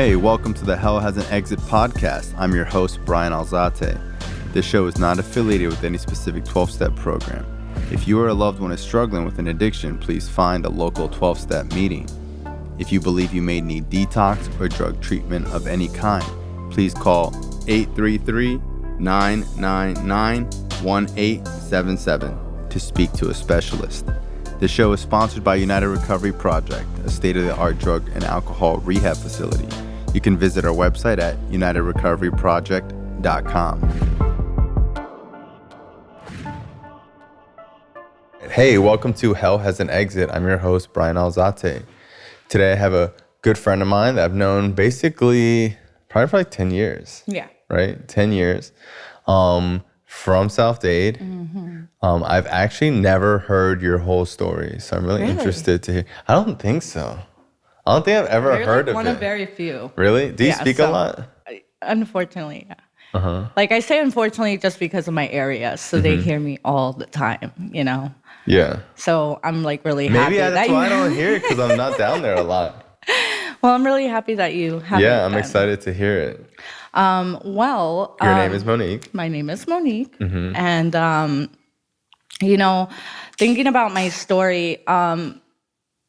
Hey, welcome to the Hell Has an Exit podcast. I'm your host, Brian Alzate. This show is not affiliated with any specific 12-step program. If you or a loved one is struggling with an addiction, please find a local 12-step meeting. If you believe you may need detox or drug treatment of any kind, please call 833-999-1877 to speak to a specialist. The show is sponsored by United Recovery Project, a state-of-the-art drug and alcohol rehab facility. You can visit our website at unitedrecoveryproject.com. Hey, welcome to Hell Has an Exit. I'm your host, Brian Alzate. Today I have a good friend of mine that I've known basically probably for like 10 years. Yeah. Right? 10 years. From South Dade. Mm-hmm. I've actually never heard your whole story, so I'm really interested to hear. I don't think so. I don't think I've ever heard of it. One of very few. Really? Do you speak a lot? Unfortunately, yeah. Uh-huh. Like I say unfortunately just because of my area, so they hear me all the time, you know? Yeah. So I'm like really happy. Maybe that's why I don't hear it, because I'm not down there a lot. Well, I'm really happy that you have it. Yeah, I'm excited to hear it. Your name is Monique. My name is Monique. Mm-hmm. And, you know, thinking about my story,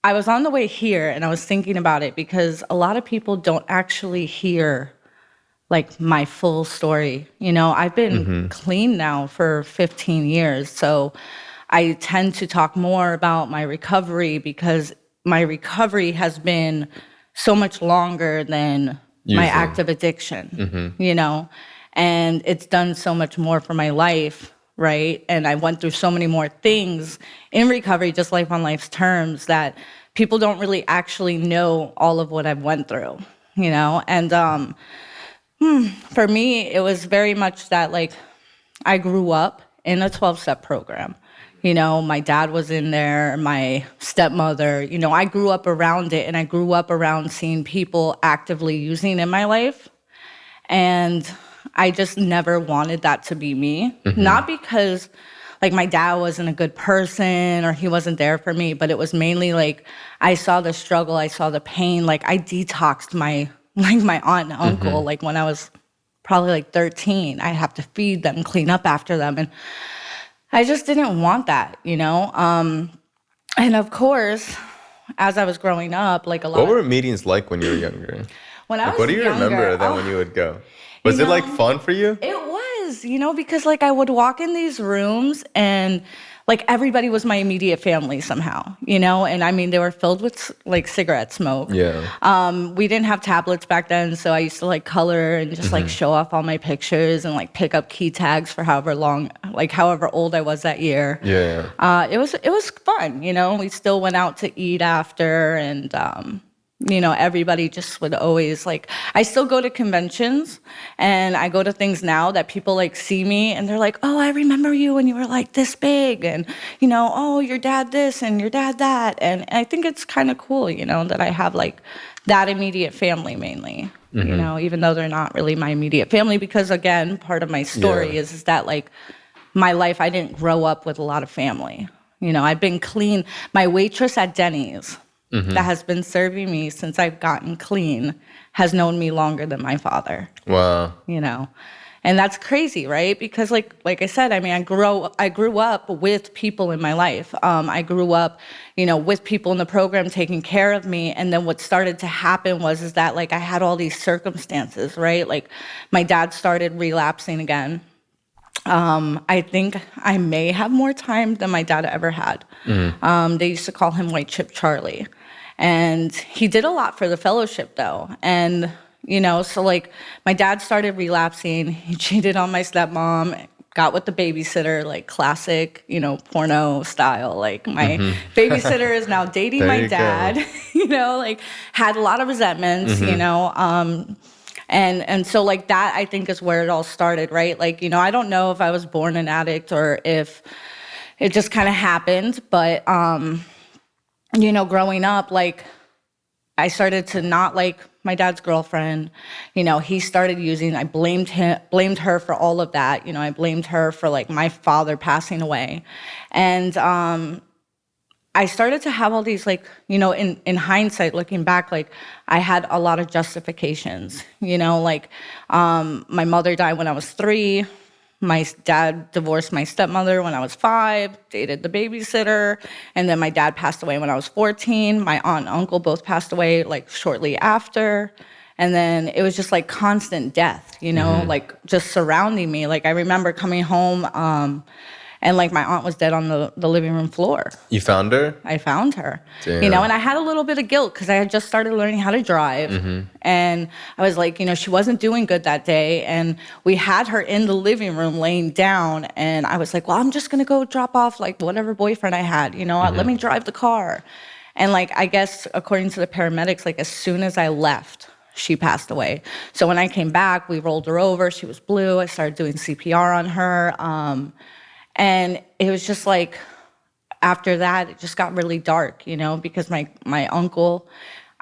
I was on the way here and I was thinking about it because a lot of people don't actually hear like my full story. You know, I've been clean now for 15 years. So I tend to talk more about my recovery because my recovery has been so much longer than my active addiction, you know, and it's done so much more for my life, right? And I went through so many more things in recovery, just life on life's terms, that people don't really actually know all of what I've went through, you know? And for me, it was very much that, like, I grew up in a 12-step program. You know, my dad was in there, my stepmother, you know, I grew up around it, and I grew up around seeing people actively using in my life. And I just never wanted that to be me. Not because, like, my dad wasn't a good person or he wasn't there for me, but it was mainly, like, I saw the struggle, I saw the pain. Like, I detoxed my aunt and uncle, like, when I was probably, like, 13. I'd have to feed them, clean up after them, and I just didn't want that, you know? And of course, as I was growing up, like What were meetings like when you were younger? When I was what do you remember then when you would go? Was it like fun for you? It was, you know, because like I would walk in these rooms and like everybody was my immediate family somehow, you know? And I mean, they were filled with like cigarette smoke. Yeah. We didn't have tablets back then, so I used to like color and just like show off all my pictures and like pick up key tags for however old I was that year. Yeah. It was fun, you know? We still went out to eat after, and you know, everybody just would always like, I still go to conventions and I go to things now that people like see me and they're like, oh, I remember you when you were like this big, and, you know, oh, your dad this and your dad that. And I think it's kind of cool, you know, that I have like that immediate family mainly, you know, even though they're not really my immediate family, because again, part of my story is that like my life, I didn't grow up with a lot of family. You know, I've been clean. My waitress at Denny's, that has been serving me since I've gotten clean, has known me longer than my father. Wow. You know, and that's crazy, right? Because like I said, I mean, I grew up with people in my life. I grew up, you know, with people in the program taking care of me. And then what started to happen is that like I had all these circumstances, right? Like my dad started relapsing again. I think I may have more time than my dad ever had. They used to call him White Chip Charlie. And he did a lot for the fellowship, though. And, you know, so, like, my dad started relapsing. He cheated on my stepmom, got with the babysitter, like, classic, you know, porno style. Like, my babysitter is now dating my dad, you know, like, had a lot of resentments, you know. And so, like, that, I think, is where it all started, right? Like, you know, I don't know if I was born an addict or if it just kind of happened, but you know, growing up, like, I started to not like my dad's girlfriend. You know, he started using, I blamed her for all of that. You know, I blamed her for, like, my father passing away. And I started to have all these, like, in hindsight, looking back, like, I had a lot of justifications, like, my mother died when I was 3. My dad divorced my stepmother when I was 5, dated the babysitter, and then my dad passed away when I was 14. My aunt and uncle both passed away, like, shortly after. And then it was just, like, constant death, like, just surrounding me. Like, I remember coming home, and, like, my aunt was dead on the living room floor. You found her? I found her. Damn. And I had a little bit of guilt because I had just started learning how to drive. And I was like, she wasn't doing good that day. And we had her in the living room laying down. And I was like, well, I'm just going to go drop off, like, whatever boyfriend I had, let me drive the car. And, like, I guess according to the paramedics, like, as soon as I left, she passed away. So when I came back, we rolled her over. She was blue. I started doing CPR on her. And it was just like, after that, it just got really dark, because my uncle,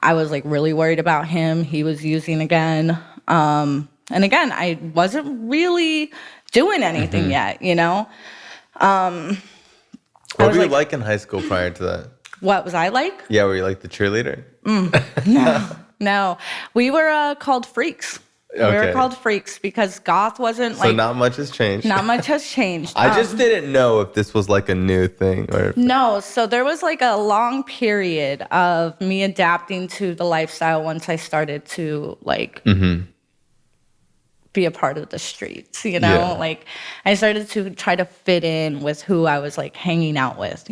I was, like, really worried about him. He was using again. And again, I wasn't really doing anything yet, What were you like in high school prior to that? What was I like? Yeah, were you like the cheerleader? No. We were called freaks. Okay. We were called freaks because goth wasn't like... So not much has changed. Not much has changed. I just didn't know if this was like a new thing or... No, so there was like a long period of me adapting to the lifestyle once I started to like be a part of the streets, Yeah. Like I started to try to fit in with who I was like hanging out with,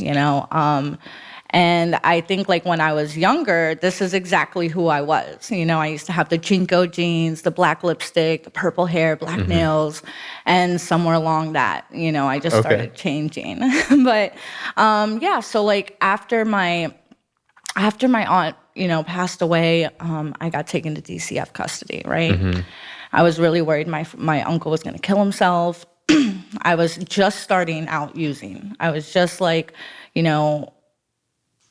And I think, like, when I was younger, this is exactly who I was. I used to have the Jinko jeans, the black lipstick, the purple hair, black nails, and somewhere along that, I just started changing. But, yeah, so, like, after my aunt, passed away, I got taken to DCF custody, right? I was really worried my uncle was going to kill himself. I was just starting out using. I was just, like,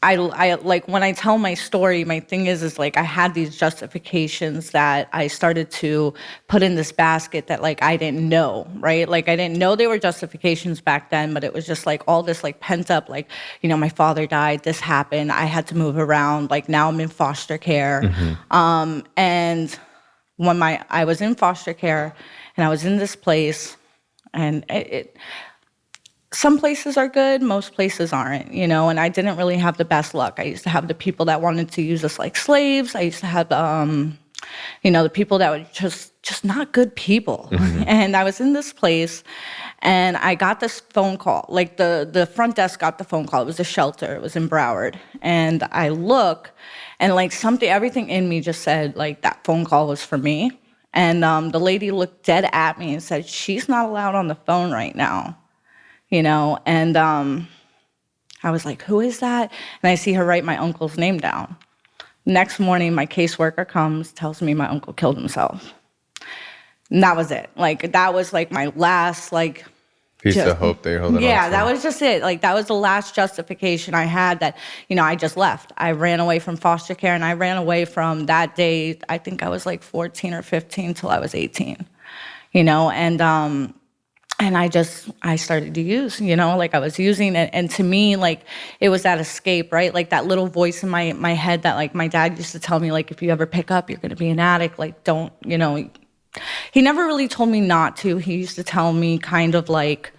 I like when I tell my story, my thing is like I had these justifications that I started to put in this basket that like I didn't know, right? Like I didn't know they were justifications back then, but it was just like all this like pent up, like, my father died, this happened, I had to move around, like now I'm in foster care. And when I was in foster care and I was in this place and some places are good, most places aren't, and I didn't really have the best luck. I used to have the people that wanted to use us like slaves. I used to have, the people that were just not good people. And I was in this place and I got this phone call, like the front desk got the phone call. It was a shelter. It was in Broward. And I look and like everything in me just said like that phone call was for me. And the lady looked dead at me and said, she's not allowed on the phone right now. And I was like, who is that? And I see her write my uncle's name down. Next morning, my caseworker comes, tells me my uncle killed himself. And that was it. Like, that was like my last, like... piece of hope that you're holding on to. Yeah, that was just it. Like, that was the last justification I had that, I just left. I ran away from foster care, and I ran away from that day, I think I was like 14 or 15 till I was 18, and I started to use, like I was using it. And to me, like, it was that escape, right? Like that little voice in my head that like my dad used to tell me, like, if you ever pick up, you're going to be an addict. Like, don't, he never really told me not to. He used to tell me kind of like,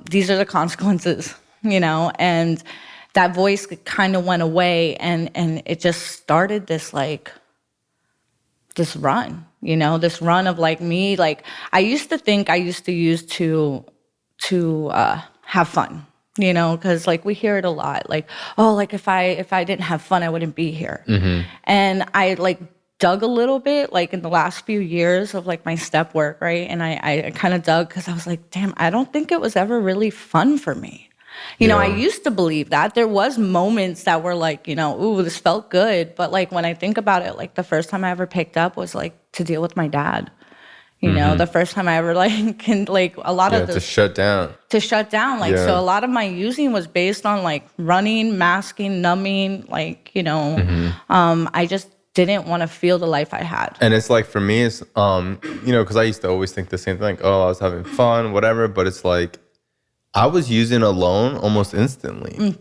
these are the consequences, and that voice kind of went away. And it just started this like, this run, this run of like me, like I used to think I used to use to have fun, because like we hear it a lot, like, oh, like if I didn't have fun, I wouldn't be here. And I like dug a little bit, like in the last few years of like my step work, right? And I kind of dug because I was like, damn, I don't think it was ever really fun for me. I used to believe that. There was moments that were like, ooh, this felt good. But like when I think about it, like the first time I ever picked up was like to deal with my dad. The first time I ever like can like a lot of to shut down. Like so a lot of my using was based on like running, masking, numbing, like, I just didn't want to feel the life I had. And it's like for me, it's because I used to always think the same thing, like, oh, I was having fun, whatever, but it's like I was using alone almost instantly.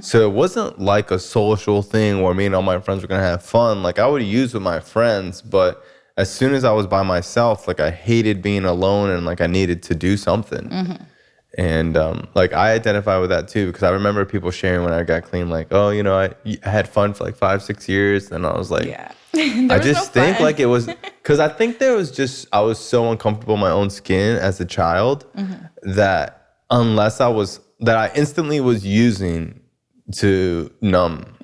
So it wasn't like a social thing where me and all my friends were going to have fun. Like I would use with my friends, but as soon as I was by myself, like I hated being alone and like I needed to do something. And like I identify with that too, because I remember people sharing when I got clean, like, oh, you know, I had fun for like 5-6 years. And I was like, I just think like it was, because I think there was just, I was so uncomfortable in my own skin as a child that unless that I instantly was using to numb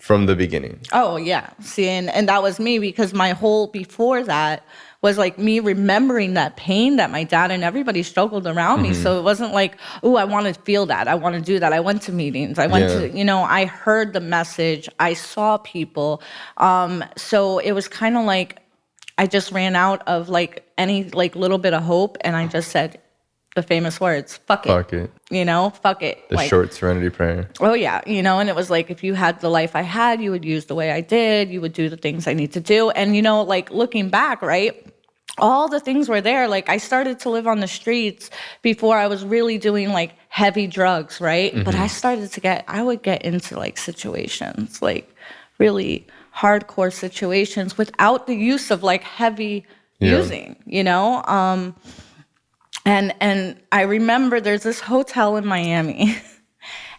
from the beginning. Oh, yeah. See, and that was me, because my whole before that was like me remembering that pain that my dad and everybody struggled around me. So it wasn't like, oh, I want to feel that. I want to do that. I went to meetings. I went to, you know, I heard the message. I saw people. So it was kind of like I just ran out of like any like little bit of hope. And I just said the famous words, fuck it. Fuck it. You know, fuck it. The like, short serenity prayer. Oh, yeah. You know, and it was like, if you had the life I had, you would use the way I did. You would do the things I need to do. And, you know, like looking back, right? All the things were there. Like I started to live on the streets before I was really doing like heavy drugs, right? But I would get into like situations, like really hardcore situations without the use of like heavy using, you know? And I remember there's this hotel in Miami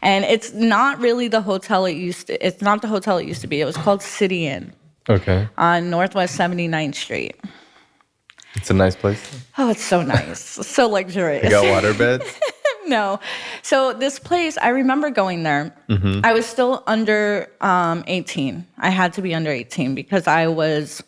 and it's not really the hotel it's not the hotel it used to be. It was called City Inn. Okay. On Northwest 79th Street. It's a nice place. Oh, it's so nice. So luxurious. You got water beds? No. So this place, I remember going there. I was still under 18. I had to be under 18 because I was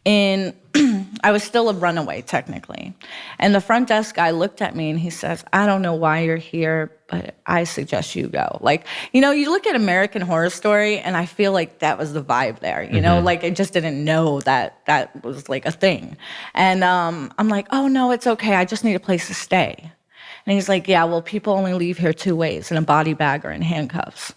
I was still a runaway, technically. And the front desk guy looked at me and he says, I don't know why you're here, but I suggest you go. Like, you know, you look at American Horror Story and I feel like that was the vibe there, you know, like I just didn't know that that was like a thing. And I'm like, oh, no, it's okay. I just need a place to stay. And he's like, yeah, well, people only leave here 2 ways, in a body bag or in handcuffs.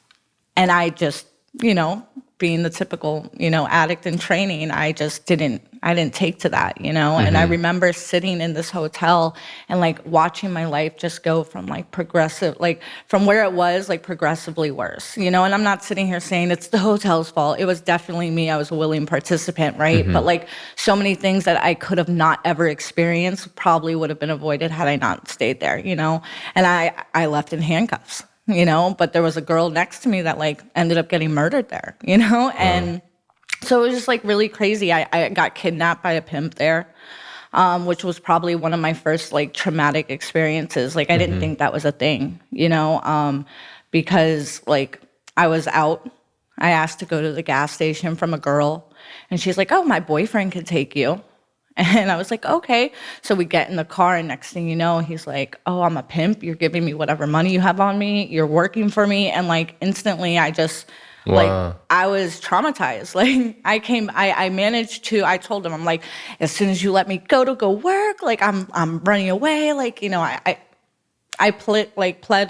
And I just, you know, being the typical, you know, addict in training, I didn't take to that, you know? And I remember sitting in this hotel and like watching my life just go from like from where it was, like progressively worse, you know? And I'm not sitting here saying it's the hotel's fault. It was definitely me. I was a willing participant, right? But like so many things that I could have not ever experienced probably would have been avoided had I not stayed there, you know? And I left in handcuffs. You know, but there was a girl next to me that like ended up getting murdered there, you know? And so it was just like really crazy. I got kidnapped by a pimp there, which was probably one of my first like traumatic experiences. Like I didn't think that was a thing, you know, because like I was out. I asked to go to the gas station from a girl and she's like, oh, my boyfriend could take you. And I was like, okay. So we get in the car and next thing you know, he's like, oh, I'm a pimp. You're giving me whatever money you have on me. You're working for me. And like instantly I just like, I was traumatized. Like I managed to, I told him, I'm like, as soon as you let me go work, like I'm running away. Like, you know, I pled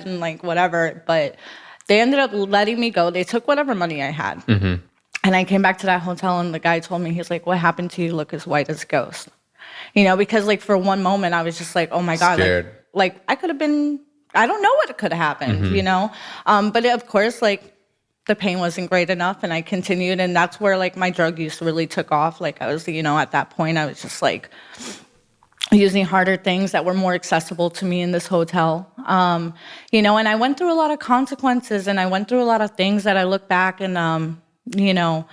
and like whatever, but they ended up letting me go. They took whatever money I had. And I came back to that hotel and the guy told me, he's like, what happened to you? Look as white as a ghost. You know, because like for one moment I was just like, oh my God, scared. Like I could have been, I don't know what could have happened, you know? But of course, like the pain wasn't great enough and I continued. And that's where like my drug use really took off. Like I was, you know, at that point I was just like using harder things that were more accessible to me in this hotel. You know, and I went through a lot of consequences and I went through a lot of things that I look back and, you know,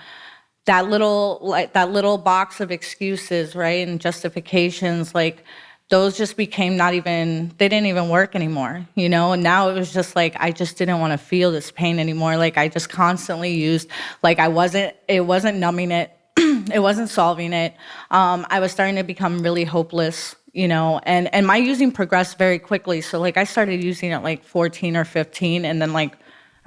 that little box of excuses, right, and justifications, like those just became they didn't even work anymore, you know? And now it was just like, I just didn't want to feel this pain anymore. Like I just constantly used, like it wasn't numbing it. It wasn't solving it. I was starting to become really hopeless, you know, and my using progressed very quickly. So like I started using at like 14 or 15 and then like,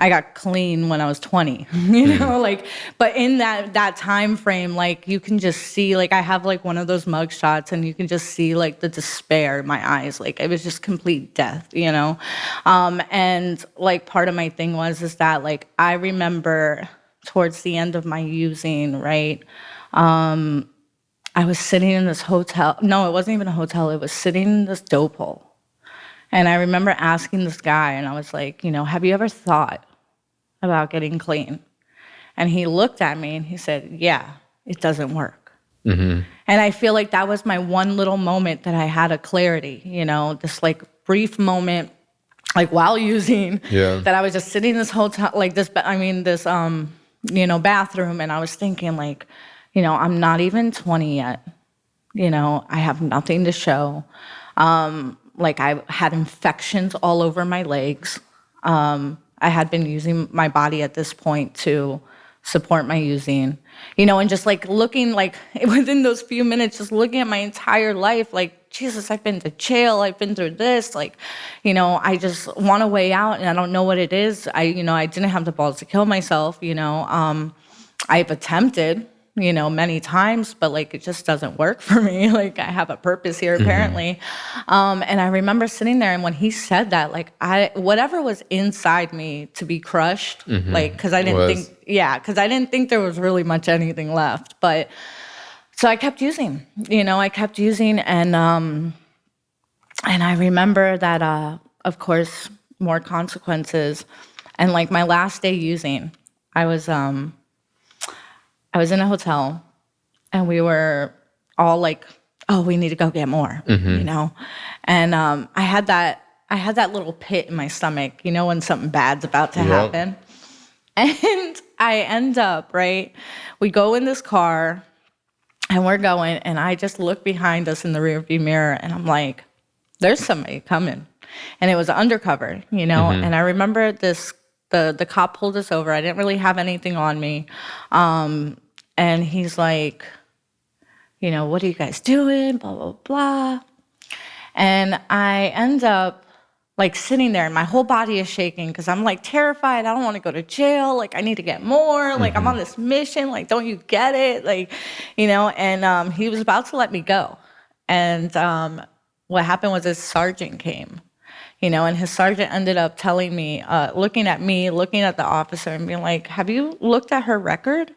I got clean when I was 20, you know, like, but in that time frame, like you can just see, like I have like one of those mug shots and you can just see like the despair in my eyes. Like it was just complete death, you know? And like part of my thing is that like, I remember towards the end of my using, right? I was sitting in this hotel. No, it wasn't even a hotel. It was sitting in this dope hole. And I remember asking this guy and I was like, you know, have you ever thought about getting clean. And he looked at me and he said, yeah, it doesn't work. And I feel like that was my one little moment that I had a clarity, this like brief moment, like while using, that I was just sitting in this hotel, like this bathroom. And I was thinking like, I'm not even 20 yet. I have nothing to show. Like I had infections all over my legs. I had been using my body at this point to support my using, and just like looking like within those few minutes, just looking at my entire life, like, Jesus, I've been to jail. I've been through this. Like, I just want a way out and I don't know what it is. I didn't have the balls to kill myself. I've attempted, many times, but like, it just doesn't work for me. Like I have a purpose here apparently. And I remember sitting there and when he said that, like whatever was inside me to be crushed, like, cause I didn't think there was really much anything left, but so I kept using, and I remember that, of course, more consequences. And like my last day using, I was in a hotel and we were all like, oh, we need to go get more, And I had that little pit in my stomach, when something bad's about to happen. And I end up, right, we go in this car and we're going, and I just look behind us in the rearview mirror and I'm like, there's somebody coming. And it was undercover, and I remember the cop pulled us over. I didn't really have anything on me. And he's like, what are you guys doing? Blah, blah, blah. And I end up like sitting there and my whole body is shaking because I'm like terrified. I don't want to go to jail. Like I need to get more. Like I'm on this mission. Like, don't you get it? Like, and he was about to let me go. And what happened was his sergeant came, and his sergeant ended up telling me, looking at the officer and being like, have you looked at her record?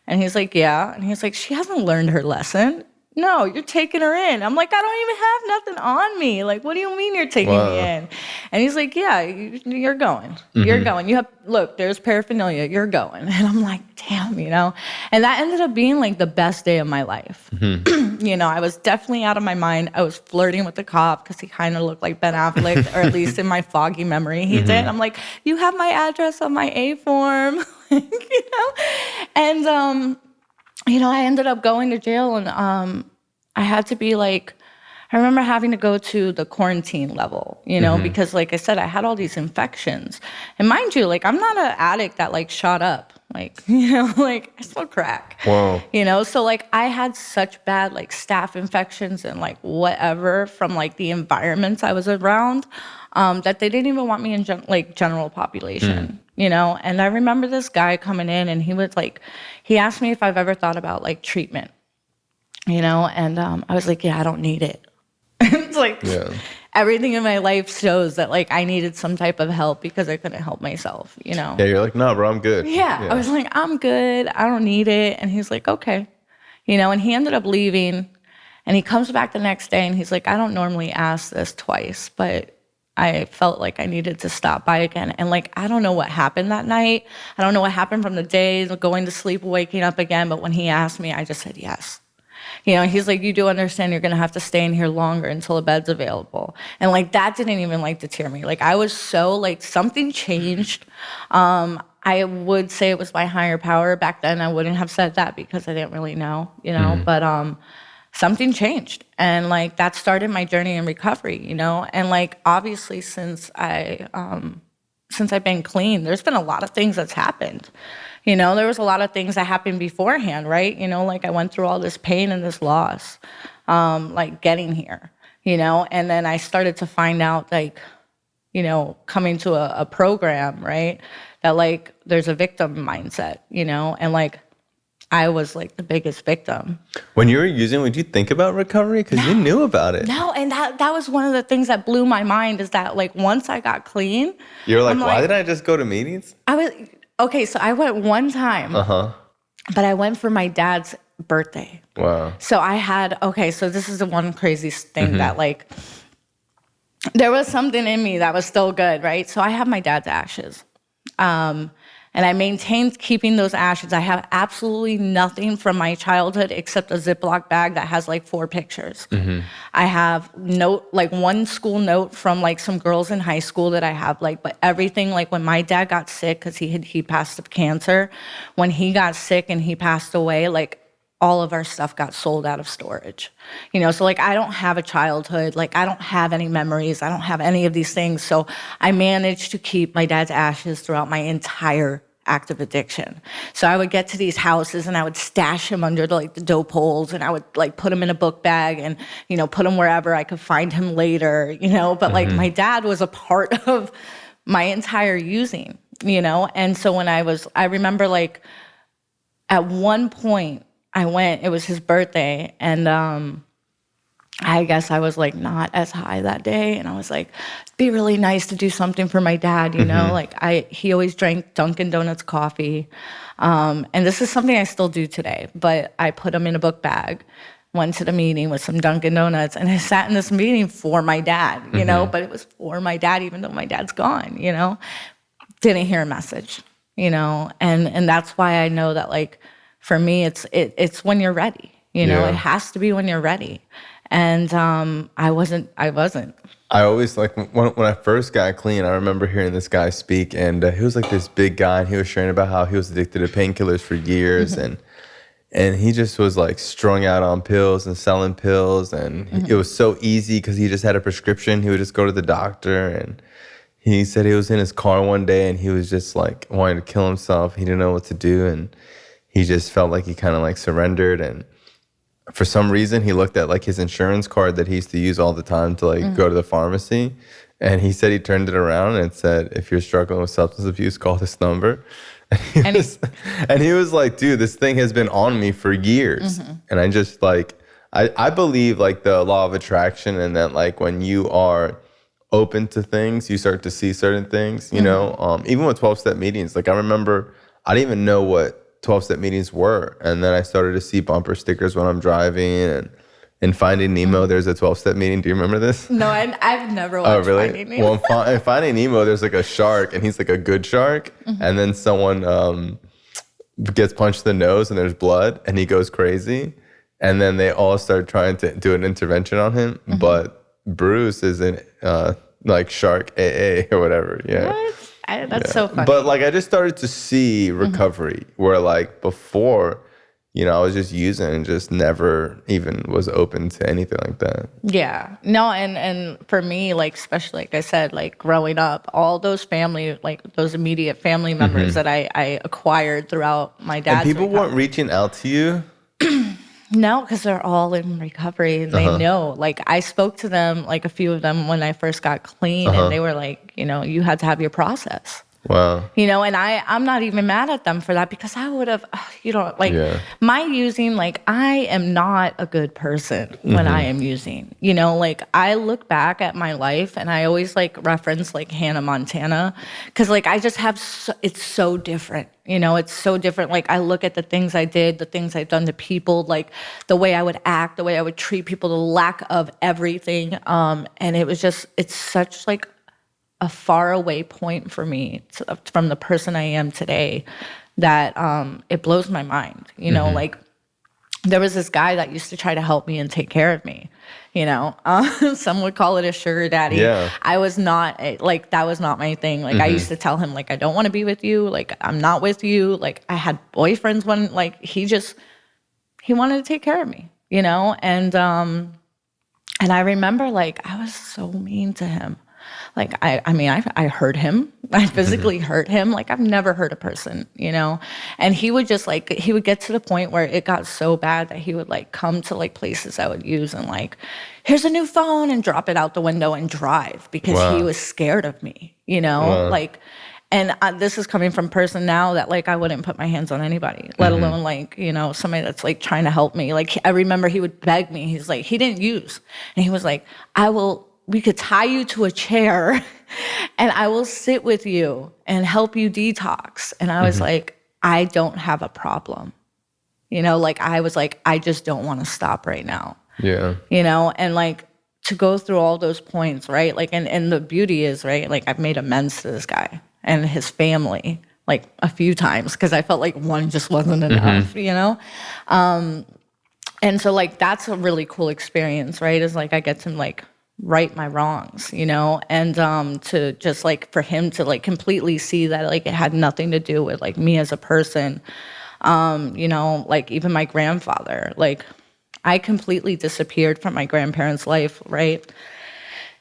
And he's like, yeah. And he's like, she hasn't learned her lesson. No, you're taking her in. I'm like, I don't even have nothing on me. Like, what do you mean you're taking me in? And he's like, yeah, you're going. You're going. Look, there's paraphernalia. You're going. And I'm like, damn, And that ended up being like the best day of my life. I was definitely out of my mind. I was flirting with the cop because he kind of looked like Ben Affleck, or at least in my foggy memory he did. I'm like, you have my address on my A form, And I ended up going to jail and I had to be like, I remember having to go to the quarantine level, because like I said, I had all these infections. And mind you, like I'm not an addict that like shot up, like, like I still crack. Wow. So like I had such bad like staph infections and like whatever from like the environments I was around that they didn't even want me in general population. And I remember this guy coming in and he was like, he asked me if I've ever thought about like treatment, and I was like, yeah, I don't need it. It's like everything in my life shows that like I needed some type of help because I couldn't help myself, Yeah, you're like, no, bro, I'm good. Yeah, I was like, I'm good. I don't need it. And he's like, okay. And he ended up leaving and he comes back the next day and he's like, I don't normally ask this twice, but I felt like I needed to stop by again. And like, I don't know what happened that night. I don't know what happened from the day going to sleep, waking up again. But when he asked me, I just said yes. He's like, you do understand you're going to have to stay in here longer until a bed's available. And like, that didn't even like deter me. Like, I was so like, something changed. I would say it was my higher power. Back then, I wouldn't have said that because I didn't really know, but something changed. And like, that started my journey in recovery, and like, obviously since I've been clean, there's been a lot of things that's happened. There was a lot of things that happened beforehand, right? Like I went through all this pain and this loss, like getting here, and then I started to find out like, coming to a program, right? That like, there's a victim mindset, and like, I was like the biggest victim. When you were using, would you think about recovery? Because you knew about it. No, and that was one of the things that blew my mind is that like once I got clean. You're like, why didn't I just go to meetings? So I went one time. But I went for my dad's birthday. Wow. So so this is the one crazy thing that like, there was something in me that was still good, right? So I have my dad's ashes. And I maintained keeping those ashes. I have absolutely nothing from my childhood except a Ziploc bag that has like 4 pictures. I have one school note from like some girls in high school that I have, like, but everything, like when my dad got sick, because he passed of cancer, when he got sick and he passed away, like all of our stuff got sold out of storage. So like I don't have a childhood, like I don't have any memories, I don't have any of these things. So I managed to keep my dad's ashes throughout my entire active addiction. So I would get to these houses and I would stash him under the dope holes, and I would like put him in a book bag and, put him wherever I could find him later, but like my dad was a part of my entire using, And so when I remember like at one point, it was his birthday, and I guess I was like not as high that day, and I was like, it'd be really nice to do something for my dad, like he always drank Dunkin' Donuts coffee, and this is something I still do today, but I put him in a book bag, went to the meeting with some Dunkin' Donuts, and I sat in this meeting for my dad, but it was for my dad, even though my dad's gone, didn't hear a message, and that's why I know that like, for me, it's when you're ready, it has to be when you're ready. And I wasn't. I always like when I first got clean, I remember hearing this guy speak, and he was like this big guy, and he was sharing about how he was addicted to painkillers for years, and he just was like strung out on pills and selling pills, and it was so easy because he just had a prescription. He would just go to the doctor, and he said he was in his car one day, and he was just like wanting to kill himself. He didn't know what to do, and he just felt like he kind of like surrendered, and for some reason he looked at like his insurance card that he used to use all the time to like go to the pharmacy, and he said he turned it around and said, if you're struggling with substance abuse, call this number. And he was like, dude, this thing has been on me for years. And I just like, I believe like the law of attraction, and that like when you are open to things, you start to see certain things, even with 12-step meetings. Like I remember I didn't even know what 12-step meetings were, and then I started to see bumper stickers when I'm driving, and in Finding Nemo there's a 12-step meeting. Do you remember this? No, I've never watched Finding Nemo. Well, in Finding Nemo there's like a shark, and he's like a good shark, and then someone gets punched in the nose and there's blood and he goes crazy, and then they all start trying to do an intervention on him, but Bruce is in like shark AA or whatever. What? That's so funny. But like I just started to see recovery where like before, I was just using and just never even was open to anything like that. Yeah. No, and for me, like especially like I said, like growing up, all those family, like those immediate family members that I acquired throughout my dad's And people recovery. weren't reaching out to you? No, because they're all in recovery, and they know. Like I spoke to them, like a few of them when I first got clean, and they were like, you had to have your process. Wow. And I'm not even mad at them for that, because I would have, my using, like I am not a good person when I am using, like I look back at my life and I always like reference like Hannah Montana, because like I just have, it's so different. It's so different. Like I look at the things I did, the things I've done to people, like the way I would act, the way I would treat people, the lack of everything. And it was just, it's such like a far away point for me from the person I am today that it blows my mind. Like there was this guy that used to try to help me and take care of me. Some would call it a sugar daddy. Yeah. I was not like, that was not my thing. Like I used to tell him like, I don't want to be with you. Like I'm not with you. Like I had boyfriends when like he wanted to take care of me, and I remember like I was so mean to him. Like, I hurt him. I physically hurt him. Like, I've never hurt a person, And he would just, like, he would get to the point where it got so bad that he would, like, come to, like, places I would use and, like, here's a new phone, and drop it out the window and drive because he was scared of me, Like, and this is coming from a person now that, like, I wouldn't put my hands on anybody, let alone, like, somebody that's, like, trying to help me. Like, I remember he would beg me. He's like, he didn't use. And he was like, we could tie you to a chair and I will sit with you and help you detox. And I was like, I don't have a problem. Like I was like, I just don't want to stop right now. Yeah. And like to go through all those points, right? Like, and the beauty is, right? Like I've made amends to this guy and his family like a few times because I felt like one just wasn't enough, you know? And so like that's a really cool experience, right? Is like I get to like right my wrongs, you know, and to just like for him to like completely see that like it had nothing to do with like me as a person. You know, like even my grandfather, like I completely disappeared from my grandparents' life, right?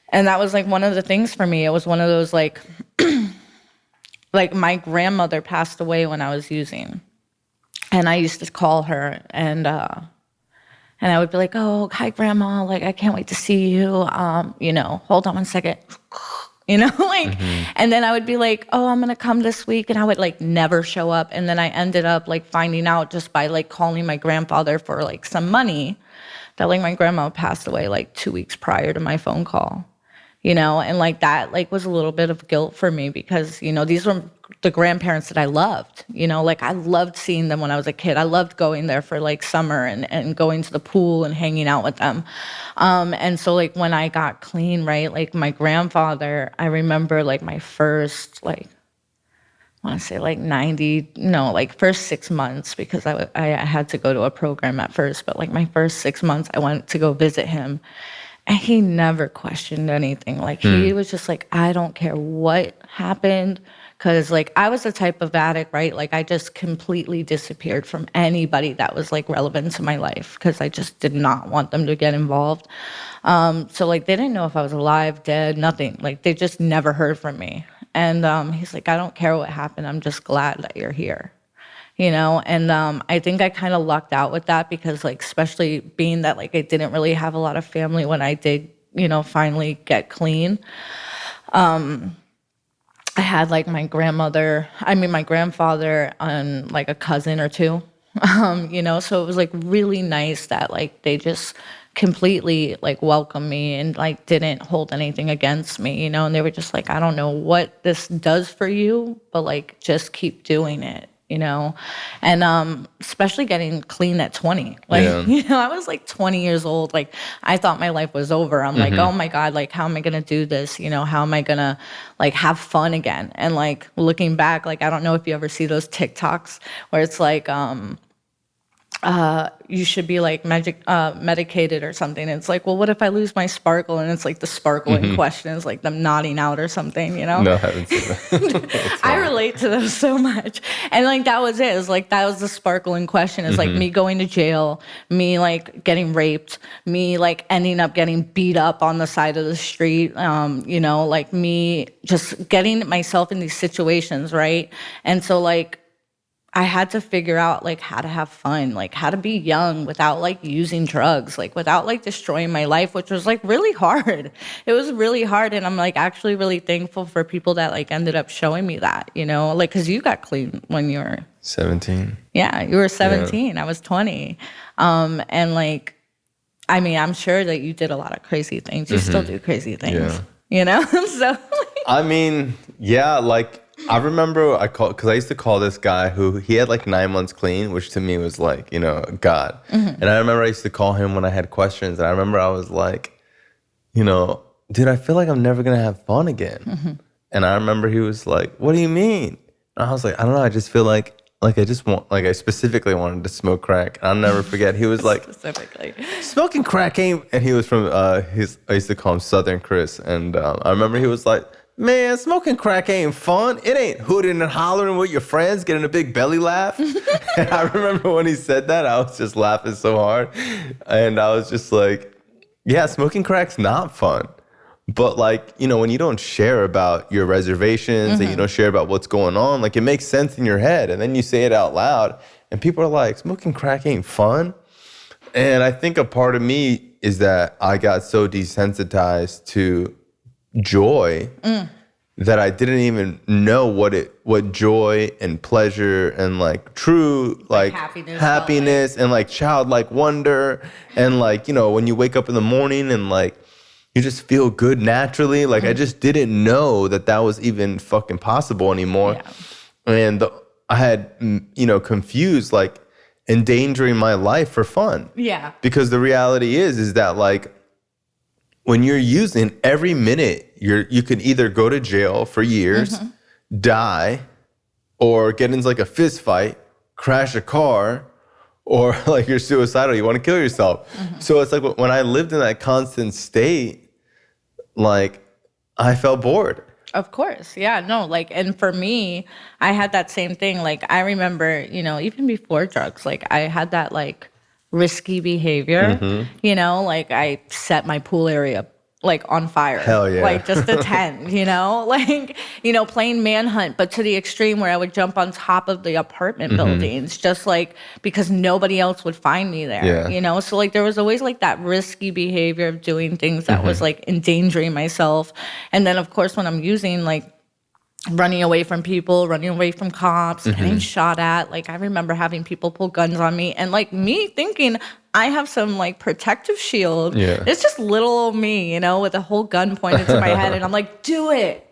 And that was like one of the things for me. It was one of those like like my grandmother passed away when I was using, and I used to call her and I would be like, oh, hi, Grandma. Like, I can't wait to see you. You know, hold on one second. You know, like, and then I would be like, oh, I'm going to come this week. And I would like never show up. And then I ended up like finding out just by like calling my grandfather for like some money that like my grandma passed away like 2 weeks prior to my phone call. You know, and like that like was a little bit of guilt for me because, you know, these were the grandparents that I loved, you know, like I loved seeing them when I was a kid. I loved going there for like summer and going to the pool and hanging out with them. And so like when I got clean, right, like my grandfather, I remember like my first like, I want to say like first 6 months because I had to go to a program at first, but like my first 6 months I went to go visit him. And he never questioned anything. Like, he was just like, I don't care what happened. Because, like, I was the type of addict, right? Like, I just completely disappeared from anybody that was, like, relevant to my life. Because I just did not want them to get involved. So, like, they didn't know if I was alive, dead, nothing. Like, they just never heard from me. And he's like, I don't care what happened. I'm just glad that you're here. You know, and I think I kind of lucked out with that because, like, especially being that, like, I didn't really have a lot of family when I did, you know, finally get clean. I had, like, my grandfather, and, like, a cousin or two, you know, so it was, like, really nice that, like, they just completely, like, welcomed me and, like, didn't hold anything against me, you know, and they were just like, I don't know what this does for you, but, like, just keep doing it. You know, and especially getting clean at 20. Like, you know, I was like 20 years old. Like, I thought my life was over. I'm like, oh my God, like, how am I going to do this? You know, how am I going to like have fun again? And like looking back, like, I don't know if you ever see those TikToks where it's like, you should be like medicated or something. And it's like, well, what if I lose my sparkle? And it's like the sparkle in question is like them nodding out or something, you know? No, I haven't seen that. I relate to those so much. And like that was it. It was like that was the sparkle in question. It's like me going to jail, me like getting raped, me like ending up getting beat up on the side of the street, you know, like me just getting myself in these situations, right? And so like I had to figure out like how to have fun, like how to be young without like using drugs, like without like destroying my life, which was like really hard. It was really hard. And I'm like actually really thankful for people that like ended up showing me that, you know, like, cause you got clean when you were 17. Yeah, you were 17. Yeah. I was 20. And like, I mean, I'm sure that you did a lot of crazy things. You still do crazy things, you know? So I mean, yeah, like, I remember because I used to call this guy who he had like 9 months clean, which to me was like, you know, God. And I remember I used to call him when I had questions. And I remember I was like, you know, dude, I feel like I'm never going to have fun again. And I remember he was like, what do you mean? And I was like, I don't know. I just feel like I just want, like I specifically wanted to smoke crack. And I'll never forget. He was like, specifically smoking crack ain't, and he was from, I used to call him Southern Chris. And I remember he was like, man, smoking crack ain't fun. It ain't hooting and hollering with your friends, getting a big belly laugh. And I remember when he said that, I was just laughing so hard. And I was just like, yeah, smoking crack's not fun. But like, you know, when you don't share about your reservations and you don't share about what's going on, like it makes sense in your head. And then you say it out loud and people are like, smoking crack ain't fun. And I think a part of me is that I got so desensitized to joy that I didn't even know what joy and pleasure and like true like happiness and like childlike wonder and like, you know, when you wake up in the morning and like you just feel good naturally. Like I just didn't know that was even fucking possible anymore. And I had, you know, confused like endangering my life for fun. Yeah. Because the reality is that like when you're using every minute, you could either go to jail for years, die, or get into like a fist fight, crash a car, or like you're suicidal, you want to kill yourself. So it's like when I lived in that constant state, like I felt bored. Of course. Yeah, no, like, and for me, I had that same thing. Like, I remember, even before drugs, like, I had that, like, risky behavior, like, I set my pool area, like, on fire. Hell yeah. Like, just a 10, like, playing manhunt, but to the extreme where I would jump on top of the apartment buildings, just, like, because nobody else would find me there, So, like, there was always, like, that risky behavior of doing things that was, like, endangering myself. And then, of course, when I'm using, like, running away from people, running away from cops, getting shot at. Like, I remember having people pull guns on me and, like, me thinking I have some, like, protective shield. Yeah. It's just little old me, with a whole gun pointed to my head. And I'm like, do it.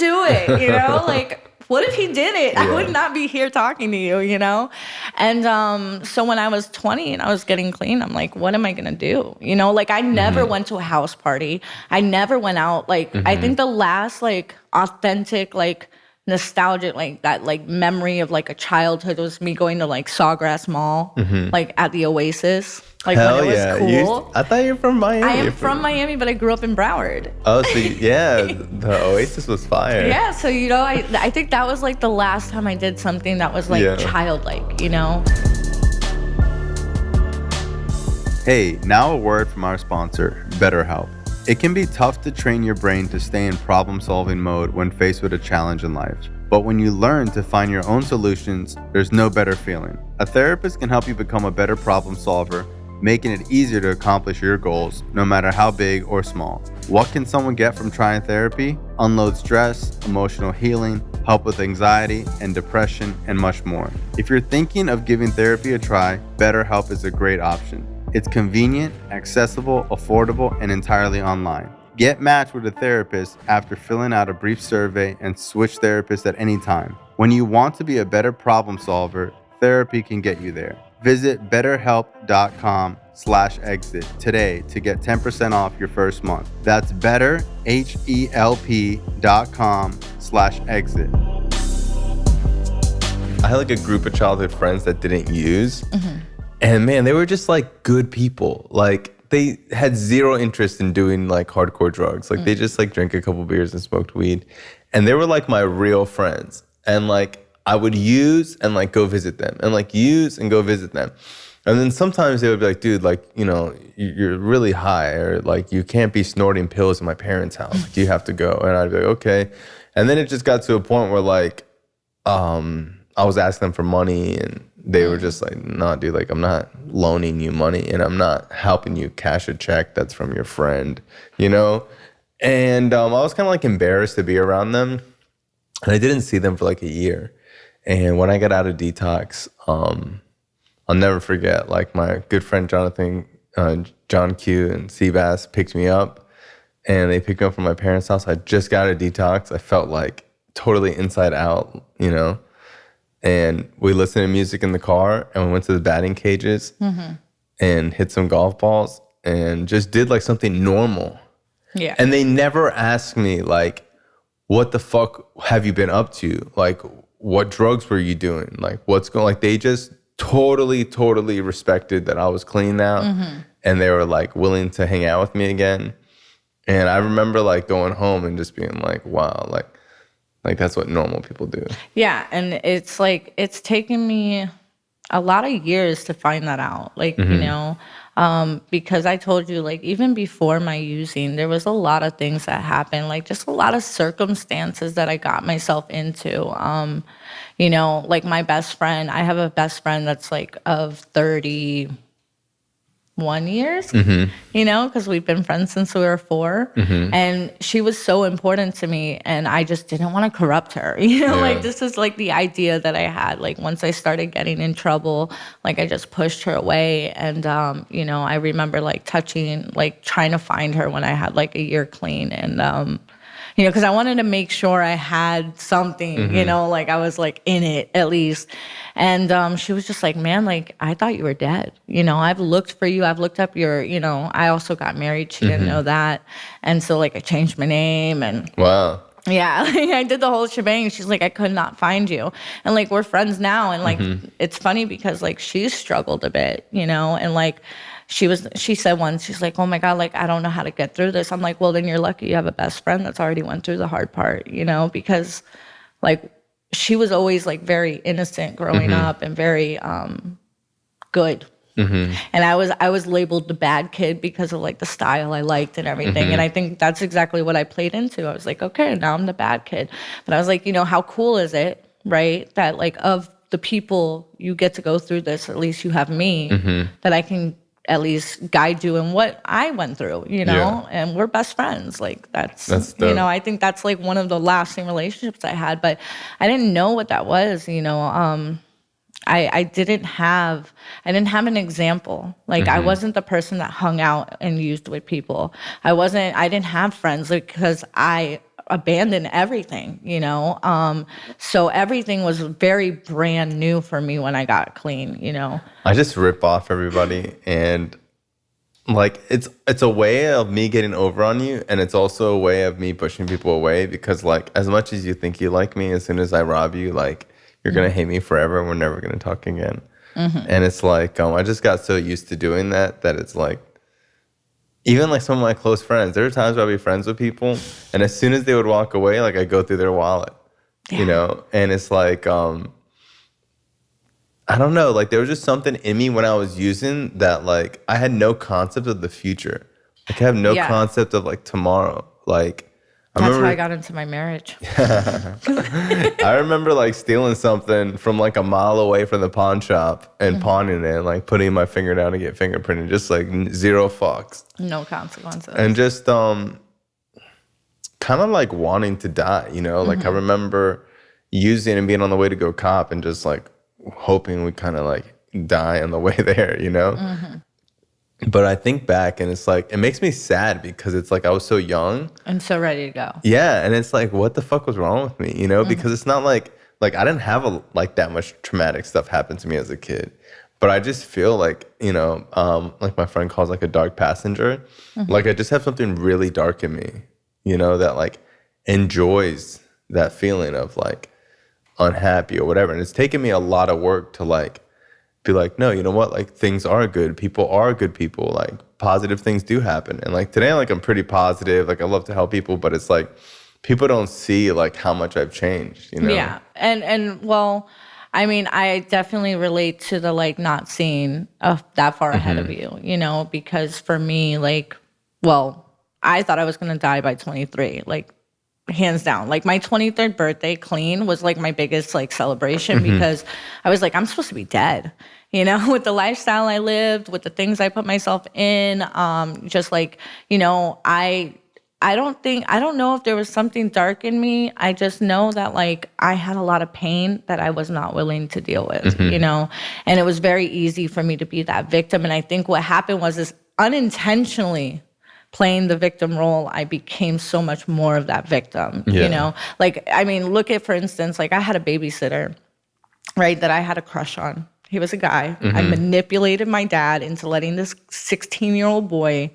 Like, what if he did it? I would not be here talking to you, And so when I was 20 and I was getting clean, I'm like, what am I going to do? Like, I never went to a house party. I never went out. Like, I think the last, like, authentic, like, nostalgic, like, that, like, memory of, like, a childhood was me going to, like, Sawgrass Mall, like, at the Oasis. Like, Hell when it was yeah. cool. I thought you were from Miami. I am from Miami, but I grew up in Broward. Oh, so yeah, the Oasis was fire. Yeah, so, I think that was, like, the last time I did something that was, like, childlike, Hey, now a word from our sponsor, Betterhelp. It can be tough to train your brain to stay in problem-solving mode when faced with a challenge in life. But when you learn to find your own solutions, there's no better feeling. A therapist can help you become a better problem solver, making it easier to accomplish your goals, no matter how big or small. What can someone get from trying therapy? Unload stress, emotional healing, help with anxiety and depression, and much more. If you're thinking of giving therapy a try, BetterHelp is a great option. It's convenient, accessible, affordable, and entirely online. Get matched with a therapist after filling out a brief survey and switch therapists at any time. When you want to be a better problem solver, therapy can get you there. Visit betterhelp.com/exit today to get 10% off your first month. That's betterhelp.com/exit. I had like a group of childhood friends that didn't use. And man, they were just like good people. Like they had zero interest in doing like hardcore drugs. Like they just like drank a couple beers and smoked weed. And they were like my real friends. And like I would use and like go visit them and like use and go visit them. And then sometimes they would be like, dude, like, you're really high, or like you can't be snorting pills in my parents' house. Like, you have to go. And I'd be like, okay. And then it just got to a point where like I was asking them for money, and they were just like, nah, dude, like I'm not loaning you money, and I'm not helping you cash a check that's from your friend, And I was kind of like embarrassed to be around them, and I didn't see them for like a year. And when I got out of detox, I'll never forget, like my good friend Jonathan, John Q and Seabass picked me up, and they picked me up from my parents' house. I just got out of detox. I felt like totally inside out, And we listened to music in the car, and we went to the batting cages and hit some golf balls and just did like something normal. Yeah. And they never asked me like, what the fuck have you been up to? Like, what drugs were you doing? Like, what's going, like they just totally respected that I was clean now. And they were like willing to hang out with me again. And I remember like going home and just being like, wow, like that's what normal people do. Yeah. And it's like, it's taken me a lot of years to find that out. Like, because I told you, like, even before my using, there was a lot of things that happened, like just a lot of circumstances that I got myself into. Like my best friend, I have a best friend that's like of 31 years, because we've been friends since we were 4. And she was so important to me, and I just didn't want to corrupt her. Like this is like the idea that I had. Like once I started getting in trouble, like I just pushed her away. And, I remember like trying to find her when I had like a year clean. And, because I wanted to make sure I had something, like I was like in it at least. And she was just like, man, like I thought you were dead. I've looked for you. I've looked up your, I also got married. She didn't know that. And so like I changed my name and wow. Yeah, I did the whole shebang. She's like, I could not find you. And like, we're friends now. And like, it's funny because like, she's struggled a bit, and like, she said once, she's like, oh my God, like, I don't know how to get through this. I'm like, well, then you're lucky you have a best friend that's already went through the hard part, because like, she was always like very innocent growing up and very good. And I was labeled the bad kid because of like the style I liked and everything. And I think that's exactly what I played into. I was like, okay, now I'm the bad kid. But I was like, how cool is it, right? That like of the people you get to go through this, at least you have me, that I can at least guide you in what I went through, and we're best friends. Like that's dope. I think that's like one of the lasting relationships I had, but I didn't know what that was, I didn't have an example. Like I wasn't the person that hung out and used with people. I didn't have friends because I abandoned everything, so everything was very brand new for me when I got clean, I just rip off everybody, and like it's a way of me getting over on you, and it's also a way of me pushing people away, because like as much as you think you like me, as soon as I rob you, like you're going to hate me forever and we're never going to talk again. And it's like, I just got so used to doing that it's like, even like some of my close friends, there are times where I'll be friends with people, and as soon as they would walk away, like I go through their wallet, and it's like, I don't know, like there was just something in me when I was using that, like I had no concept of the future. Like I have no concept of like tomorrow. Like, that's how I got into my marriage. I remember like stealing something from like a mile away from the pawn shop and pawning it, and like putting my finger down to get fingerprinted, just like zero fucks. No consequences. And just kind of like wanting to die, Like I remember using and being on the way to go cop and just like hoping we kind of like die on the way there, But I think back and it's like, it makes me sad because it's like I was so young. And so ready to go. Yeah. And it's like, what the fuck was wrong with me? Because it's not like I didn't have like that much traumatic stuff happen to me as a kid. But I just feel like, like my friend calls like a dark passenger. Like I just have something really dark in me, that like enjoys that feeling of like unhappy or whatever. And it's taken me a lot of work to like, be like, no, you know what? Like things are good. People are good people. Like positive things do happen. And like today, like I'm pretty positive. Like I love to help people, but it's like people don't see like how much I've changed, Yeah. And well, I mean, I definitely relate to the like not seeing that far ahead of you, because for me, like, well, I thought I was going to die by 23, like hands down. Like my 23rd birthday clean was like my biggest like celebration because I was like, I'm supposed to be dead, with the lifestyle I lived, with the things I put myself in, just like, I don't know if there was something dark in me. I just know that like I had a lot of pain that I was not willing to deal with, and it was very easy for me to be that victim. And I think what happened was this unintentionally playing the victim role, I became so much more of that victim, Like, I mean, look at, for instance, like I had a babysitter, right, that I had a crush on. He was a guy. I manipulated my dad into letting this 16-year-old boy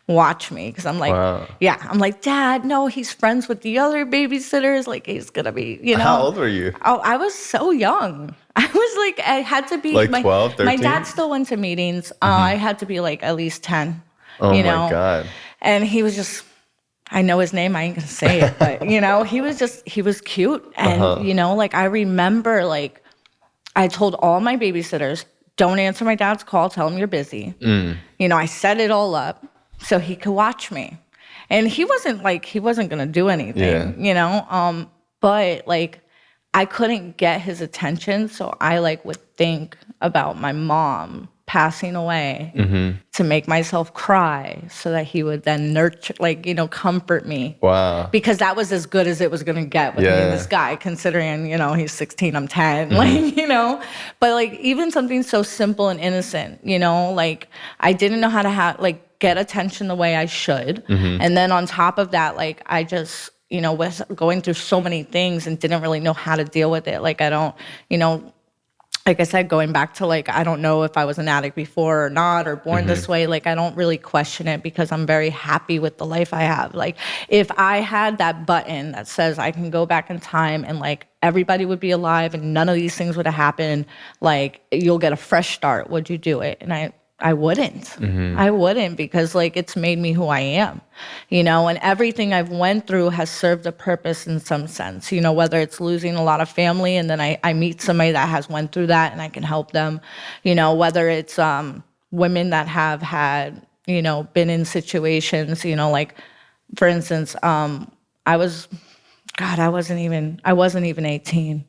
watch me because I'm like, I'm like, Dad, no, he's friends with the other babysitters. Like, he's going to be, How old were you? Oh, I was so young. I was like, I had to be. Like 12, 13? My dad still went to meetings. I had to be like at least 10. Oh, my God. And he was just, I know his name, I ain't gonna say it, but, he was cute. And, like, I remember, like, I told all my babysitters, don't answer my dad's call, tell him you're busy. I set it all up so he could watch me. And he wasn't gonna do anything, but, like, I couldn't get his attention, so I, like, would think about my mom passing away to make myself cry so that he would then nurture, like, comfort me. Wow. Because that was as good as it was going to get with me and this guy, considering, he's 16, I'm 10, like, but like even something so simple and innocent, like I didn't know how to get attention the way I should. And then on top of that, like I just, was going through so many things and didn't really know how to deal with it. Like I don't, like I said, going back to like, I don't know if I was an addict before or not, or born this way. Like, I don't really question it because I'm very happy with the life I have. Like, if I had that button that says I can go back in time and like everybody would be alive and none of these things would have happened, like you'll get a fresh start, would you do it? And I wouldn't. I wouldn't, because like it's made me who I am, you know, and everything I've went through has served a purpose in some sense, you know, whether it's losing a lot of family and then I meet somebody that has went through that and I can help them, you know, whether it's women that have had, you know, been in situations, you know, like for instance, I wasn't even 18.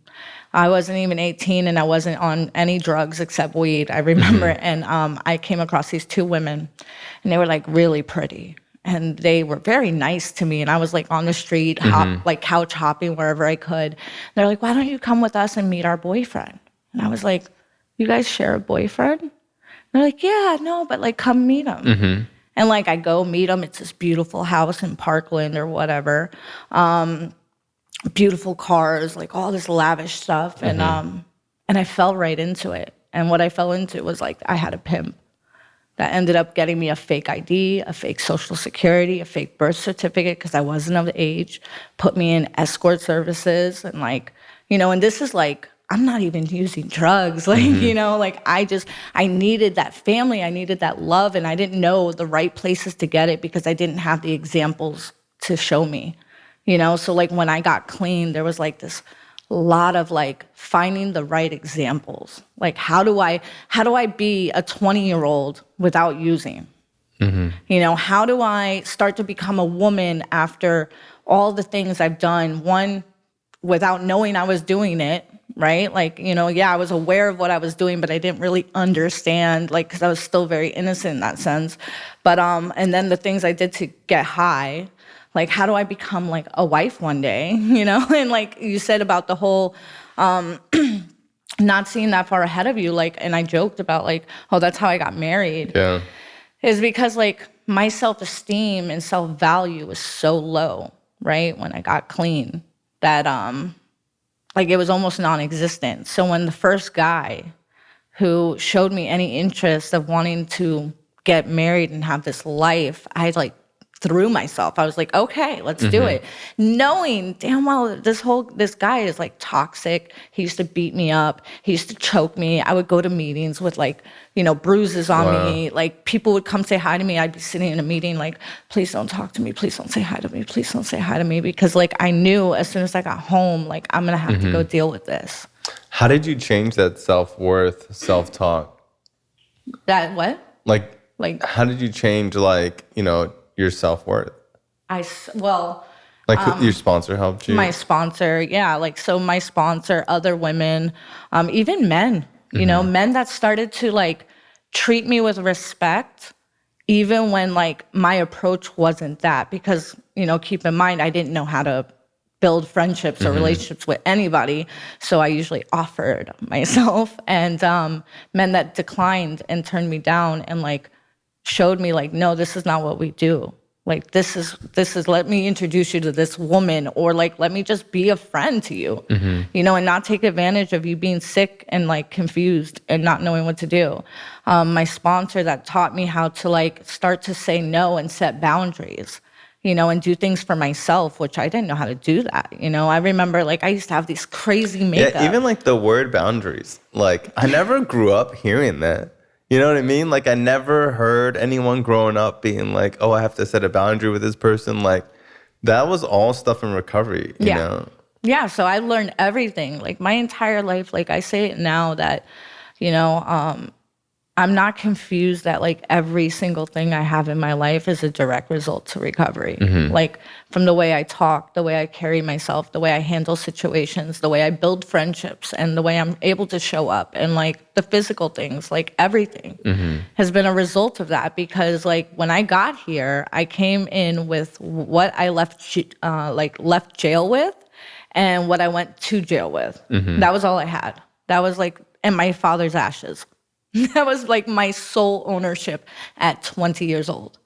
I wasn't even 18 and I wasn't on any drugs except weed, I remember. And I came across these two women and they were like really pretty. And they were very nice to me. And I was like on the street, like couch hopping wherever I could. They're like, why don't you come with us and meet our boyfriend? And I was like, you guys share a boyfriend? And they're like, yeah, no, but like come meet him. And like I go meet him. It's this beautiful house in Parkland or whatever. Beautiful cars, like all this lavish stuff. And I fell right into it. And what I fell into was like I had a pimp that ended up getting me a fake ID, a fake social security, a fake birth certificate because I wasn't of age, put me in escort services and like, you know, and this is like, I'm not even using drugs. Like, you know, like I needed that family. I needed that love. And I didn't know the right places to get it because I didn't have the examples to show me. You know, so like when I got clean, there was like this lot of like finding the right examples. Like how do I be a 20-year-old without using? You know, how do I start to become a woman after all the things I've done? One, without knowing I was doing it, right? Like, you know, yeah, I was aware of what I was doing, but I didn't really understand, like, because I was still very innocent in that sense. But and then the things I did to get high. Like, how do I become, like, a wife one day, you know? And, like, you said about the whole not seeing that far ahead of you, like, and I joked about, like, oh, that's how I got married. Yeah. Is because, like, my self-esteem and self-value was so low, right, when I got clean that, like, it was almost non-existent. So when the first guy who showed me any interest of wanting to get married and have this life, I, like, threw myself. I was like, okay, let's do it. Knowing damn well this guy is like toxic. He used to beat me up. He used to choke me. I would go to meetings with like, you know, bruises on me. Like people would come say hi to me. I'd be sitting in a meeting like, please don't talk to me. Please don't say hi to me. Please don't say hi to me. Because like I knew as soon as I got home, like I'm going to have to go deal with this. How did you change that self-worth, self-talk? That what? Like how did you change like, you know, your self-worth? Your sponsor helped you? My sponsor, yeah. Like, so my sponsor, other women, even men, you know, men that started to like treat me with respect, even when like my approach wasn't that, because, you know, keep in mind, I didn't know how to build friendships or relationships with anybody. So I usually offered myself, and men that declined and turned me down and like showed me like, no, this is not what we do. Like, this is, let me introduce you to this woman, or like, let me just be a friend to you, you know, and not take advantage of you being sick and like confused and not knowing what to do. My sponsor that taught me how to like start to say no and set boundaries, you know, and do things for myself, which I didn't know how to do that. You know, I remember like I used to have these crazy makeup. Yeah, even like the word boundaries, like I never grew up hearing that. You know what I mean? Like I never heard anyone growing up being like, oh, I have to set a boundary with this person. Like that was all stuff in recovery, you know? Yeah, so I learned everything. Like my entire life, like I say it now that, you know, I'm not confused that like every single thing I have in my life is a direct result to recovery. Like from the way I talk, the way I carry myself, the way I handle situations, the way I build friendships, and the way I'm able to show up, and like the physical things, like everything has been a result of that. Because like when I got here, I came in with what I left jail with and what I went to jail with. That was all I had. That was like, and my father's ashes. That was like my sole ownership at 20 years old.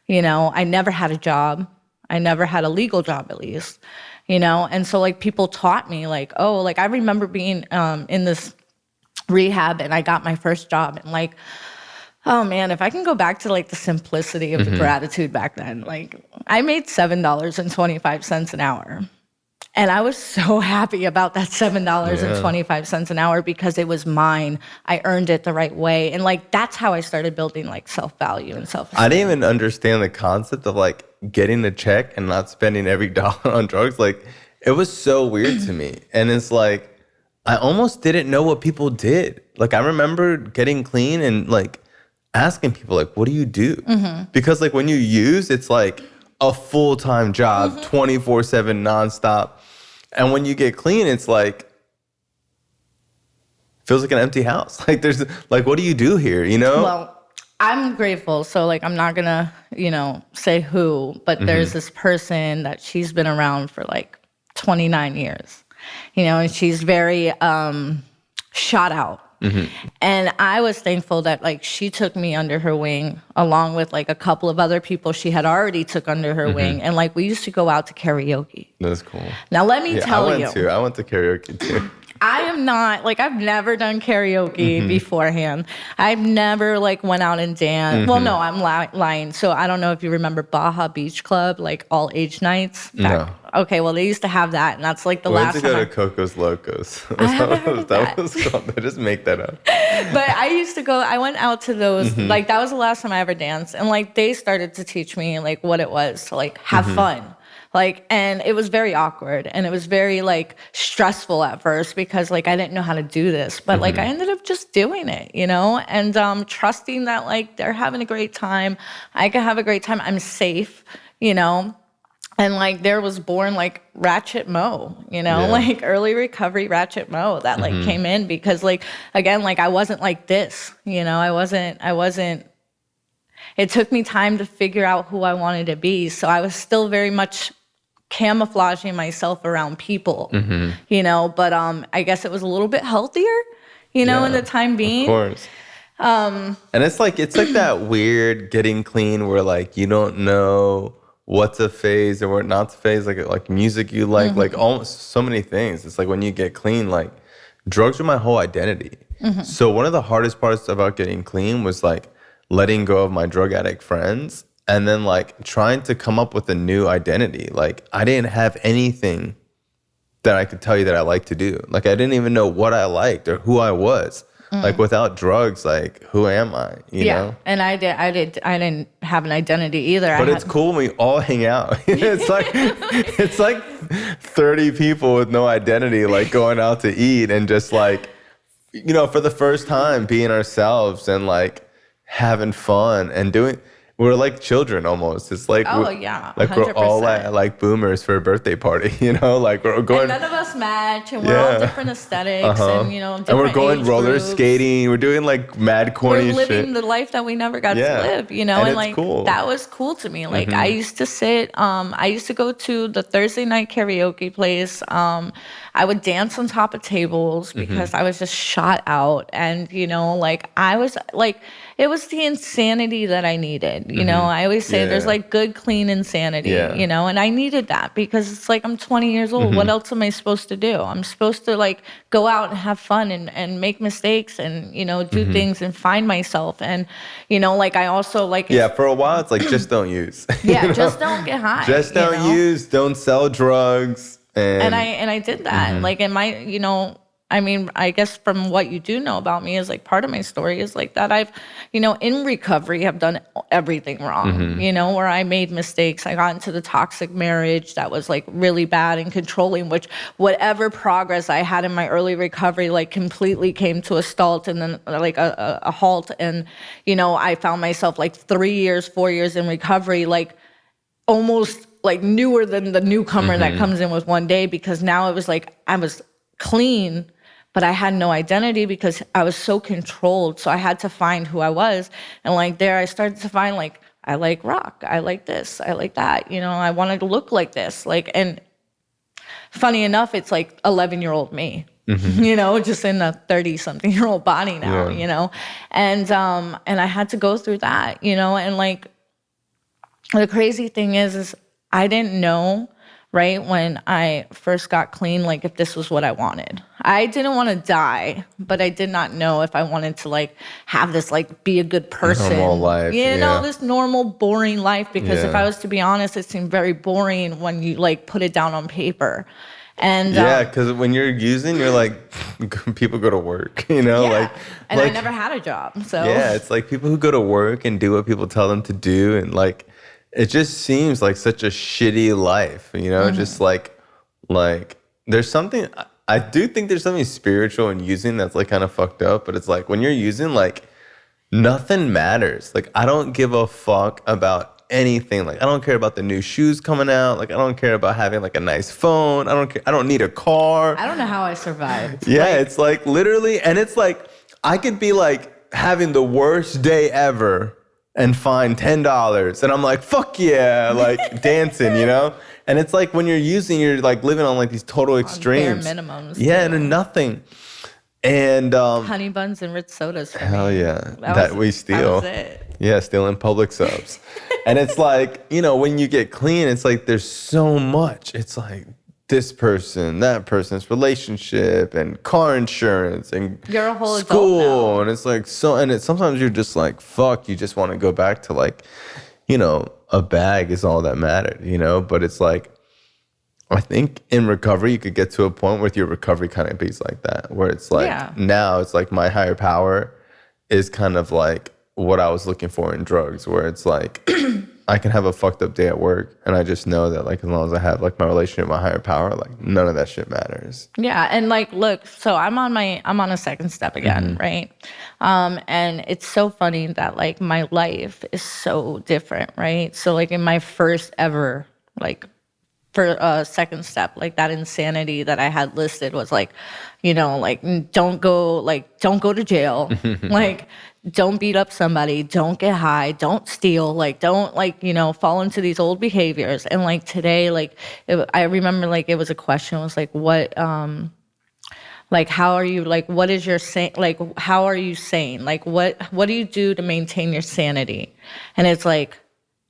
You know, I never had a job. I never had a legal job, at least, you know? And so like people taught me like, oh, like I remember being in this rehab, and I got my first job. And like, oh man, if I can go back to like the simplicity of the gratitude back then, like I made $7.25 an hour. And I was so happy about that $7.25 an hour because it was mine. I earned it the right way. And like, that's how I started building like self-value and self-esteem. I didn't even understand the concept of like getting a check and not spending every dollar on drugs. Like, it was so weird to me. And it's like, I almost didn't know what people did. Like, I remember getting clean and like asking people like, what do you do? Because like when you use, it's like a full-time job, 24/7 nonstop. And when you get clean, it's like, feels like an empty house. Like there's like, what do you do here? You know? Well, I'm grateful. So like, I'm not gonna, say who, but there's this person that she's been around for like 29 years, and she's very shot out. And I was thankful that like she took me under her wing along with like a couple of other people she had already took under her wing. And like we used to go out to karaoke. That's cool. Now let me tell you. I went to karaoke too. I am not, like, I've never done karaoke beforehand. I've never, like, went out and danced. Well, no, I'm lying. So I don't know if you remember Baja Beach Club, like, all age nights. No. Okay, well, they used to have that, and that's, like, the last time. We went to go to Cocos Locos. That was called. They just make that up. But I used to go, I went out to those, like, that was the last time I ever danced. And, like, they started to teach me, like, what it was to, like, have fun. Like, and it was very awkward and it was very like stressful at first because like I didn't know how to do this, but like I ended up just doing it, and trusting that like they're having a great time. I can have a great time. I'm safe, and like there was born like Ratchet Mo, like early recovery Ratchet Mo that like came in because like, again, like I wasn't like this, I wasn't. It took me time to figure out who I wanted to be. So I was still very much camouflaging myself around people, but I guess it was a little bit healthier, in the time being. Of course. And it's like that weird getting clean where like you don't know what's a phase or what not to phase, like music you like almost so many things. It's like when you get clean, like drugs are my whole identity. So one of the hardest parts about getting clean was like letting go of my drug addict friends and then like trying to come up with a new identity. Like I didn't have anything that I could tell you that I like to do. Like I didn't even know what I liked or who I was. Like without drugs, like who am I? You know? And I didn't have an identity either. But it's cool when we all hang out. it's like 30 people with no identity, like going out to eat and just like, for the first time being ourselves and like having fun and we're like children almost. It's like, like 100%. We're all like boomers for a birthday party, like we're going. And none of us match, and we're all different aesthetics, and different and we're going roller groups. Skating. We're doing like mad corny shit. We're living the life that we never got to live, and like cool. That was cool to me. Like I used to I used to go to the Thursday night karaoke place. I would dance on top of tables because I was just shot out, and like I was like. It was the insanity that I needed. I always say there's like good, clean insanity, and I needed that because it's like I'm 20 years old. What else am I supposed to do? I'm supposed to like go out and have fun and make mistakes and, do things and find myself. And, like I also like... Yeah, for a while it's like, just don't use. Just don't get high. Just don't use, don't sell drugs. And I did that. Like in my, I mean, I guess from what you do know about me is like part of my story is like that I've, in recovery have done everything wrong, where I made mistakes. I got into the toxic marriage that was like really bad and controlling, which whatever progress I had in my early recovery, like completely came to a halt and then like a halt. And, I found myself like 4 years in recovery, like almost like newer than the newcomer that comes in with one day, because now it was like I was clean, but I had no identity because I was so controlled. So I had to find who I was. And like there I started to find like, I like rock. I like this. I like that. I wanted to look like this. Like, and funny enough, it's like 11-year-old me, just in a 30-something-year-old body now, and I had to go through that, and like the crazy thing is I didn't know right? When I first got clean, like if this was what I wanted. I didn't want to die, but I did not know if I wanted to like have this, like be a good person. Normal life, this normal, boring life. Because if I was to be honest, it seemed very boring when you like put it down on paper. And because when you're using, you're like, people go to work, and I never had a job, so it's like people who go to work and do what people tell them to do, and like it just seems like such a shitty life, just like there's something. I do think there's something spiritual in using that's like kind of fucked up, but it's like when you're using, like nothing matters. Like I don't give a fuck about anything. Like I don't care about the new shoes coming out. Like I don't care about having like a nice phone. I don't care. I don't need a car. I don't know how I survived. Yeah, it's like literally, and it's like I could be like having the worst day ever and find $10, and I'm like, fuck yeah, like dancing, And it's like when you're using, you're like living on like these total extremes. Bare minimums. Yeah, and nothing. And honey buns and rich sodas for hell me. Yeah, that we steal. That was it. Yeah, stealing public subs. And it's like, when you get clean, it's like there's so much. It's like this person, that person's relationship, and car insurance, and you're a whole school, adult now. And it's like sometimes you're just like, fuck, you just want to go back to like, a bag is all that mattered, But it's like, I think in recovery, you could get to a point where your recovery kind of beats like that, where it's like, now it's like my higher power is kind of like what I was looking for in drugs, where it's like, I can have a fucked up day at work, and I just know that like as long as I have like my relationship with my higher power, like none of that shit matters. Yeah, and like look, so I'm on a second step again, right? And it's so funny that like my life is so different, right? So like in my first ever like for a second step, like that insanity that I had listed was like, like don't go to jail, like don't beat up somebody, don't get high, don't steal, like don't like, fall into these old behaviors. And like today, like I remember like it was a question, it was like, what, like how are you, like what is your like how are you sane? Like what do you do to maintain your sanity? And it's like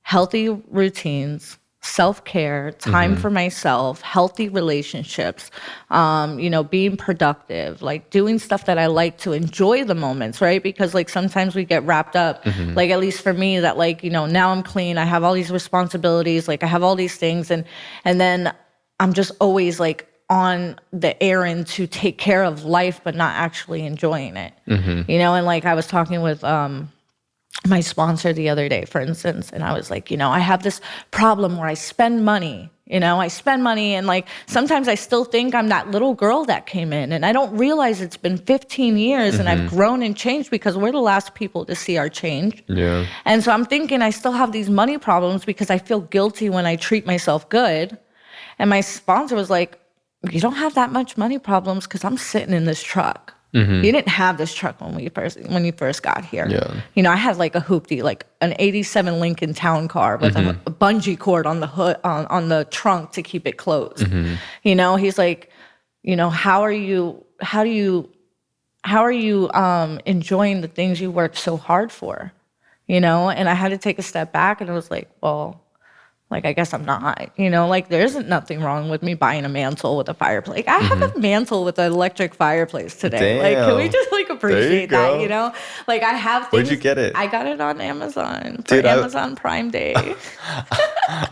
healthy routines, self-care, time for myself, healthy relationships, being productive, like doing stuff that I like to enjoy the moments, right? Because like sometimes we get wrapped up, like at least for me, that like, now I'm clean, I have all these responsibilities, like I have all these things, and then I'm just always like on the errand to take care of life, but not actually enjoying it, and like I was talking with, my sponsor the other day, for instance, and I was like, I have this problem where I spend money, and like sometimes I still think I'm that little girl that came in, and I don't realize it's been 15 years and I've grown and changed because we're the last people to see our change. Yeah. And so I'm thinking I still have these money problems because I feel guilty when I treat myself good. And my sponsor was like, you don't have that much money problems because I'm sitting in this truck. You didn't have this truck when you first got here. Yeah. I had like a hoopty, like an '87 Lincoln Town Car with a bungee cord on the hood, on the trunk to keep it closed. He's like, how are you enjoying the things you worked so hard for? And I had to take a step back, and I was like, well, like, I guess I'm not, like there isn't nothing wrong with me buying a mantle with a fireplace. Like, I have a mantle with an electric fireplace today. Damn. Like, can we just like appreciate that, Like I have things. Where'd you get it? I got it on Amazon for Amazon Prime Day.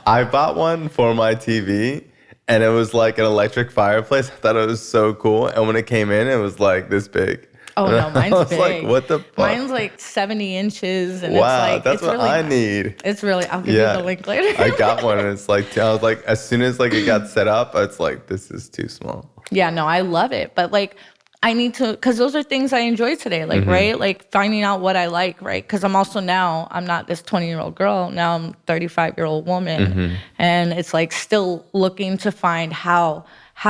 I bought one for my TV, and it was like an electric fireplace. I thought it was so cool. And when it came in, it was like this big. Oh no, mine's big. Like, what the fuck? Mine's like 70 inches, and wow, it's like that's what really I need. It's really. I'll give you the link later. I got one, and it's like I was like, as soon as like it got set up, it's like this is too small. Yeah, no, I love it, but like I need to, because those are things I enjoy today, like right, like finding out what I like, right? Because I'm also now I'm not this 20-year-old girl. Now I'm 35-year-old woman, and it's like still looking to find how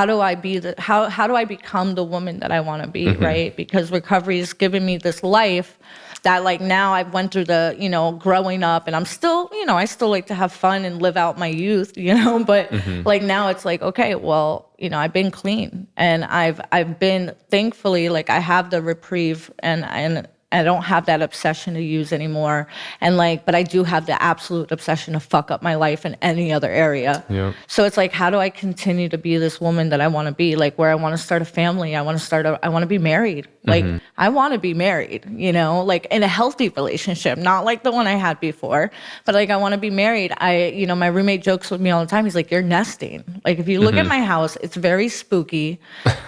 do I become the woman that I want to be, right? Because recovery has given me this life that like now I've went through the, growing up, and I'm still, I still like to have fun and live out my youth, but like now it's like, okay, well, I've been clean, and I've been, thankfully, like I have the reprieve and I don't have that obsession to use anymore. And like, but I do have the absolute obsession to fuck up my life in any other area. Yeah. So it's like, how do I continue to be this woman that I want to be? Like, where I want to start a family. I want to be married. Like, I want to be married, you know, like in a healthy relationship, not like the one I had before, but like, I want to be married. My roommate jokes with me all the time. He's like, you're nesting. Like, if you look at my house, it's very spooky,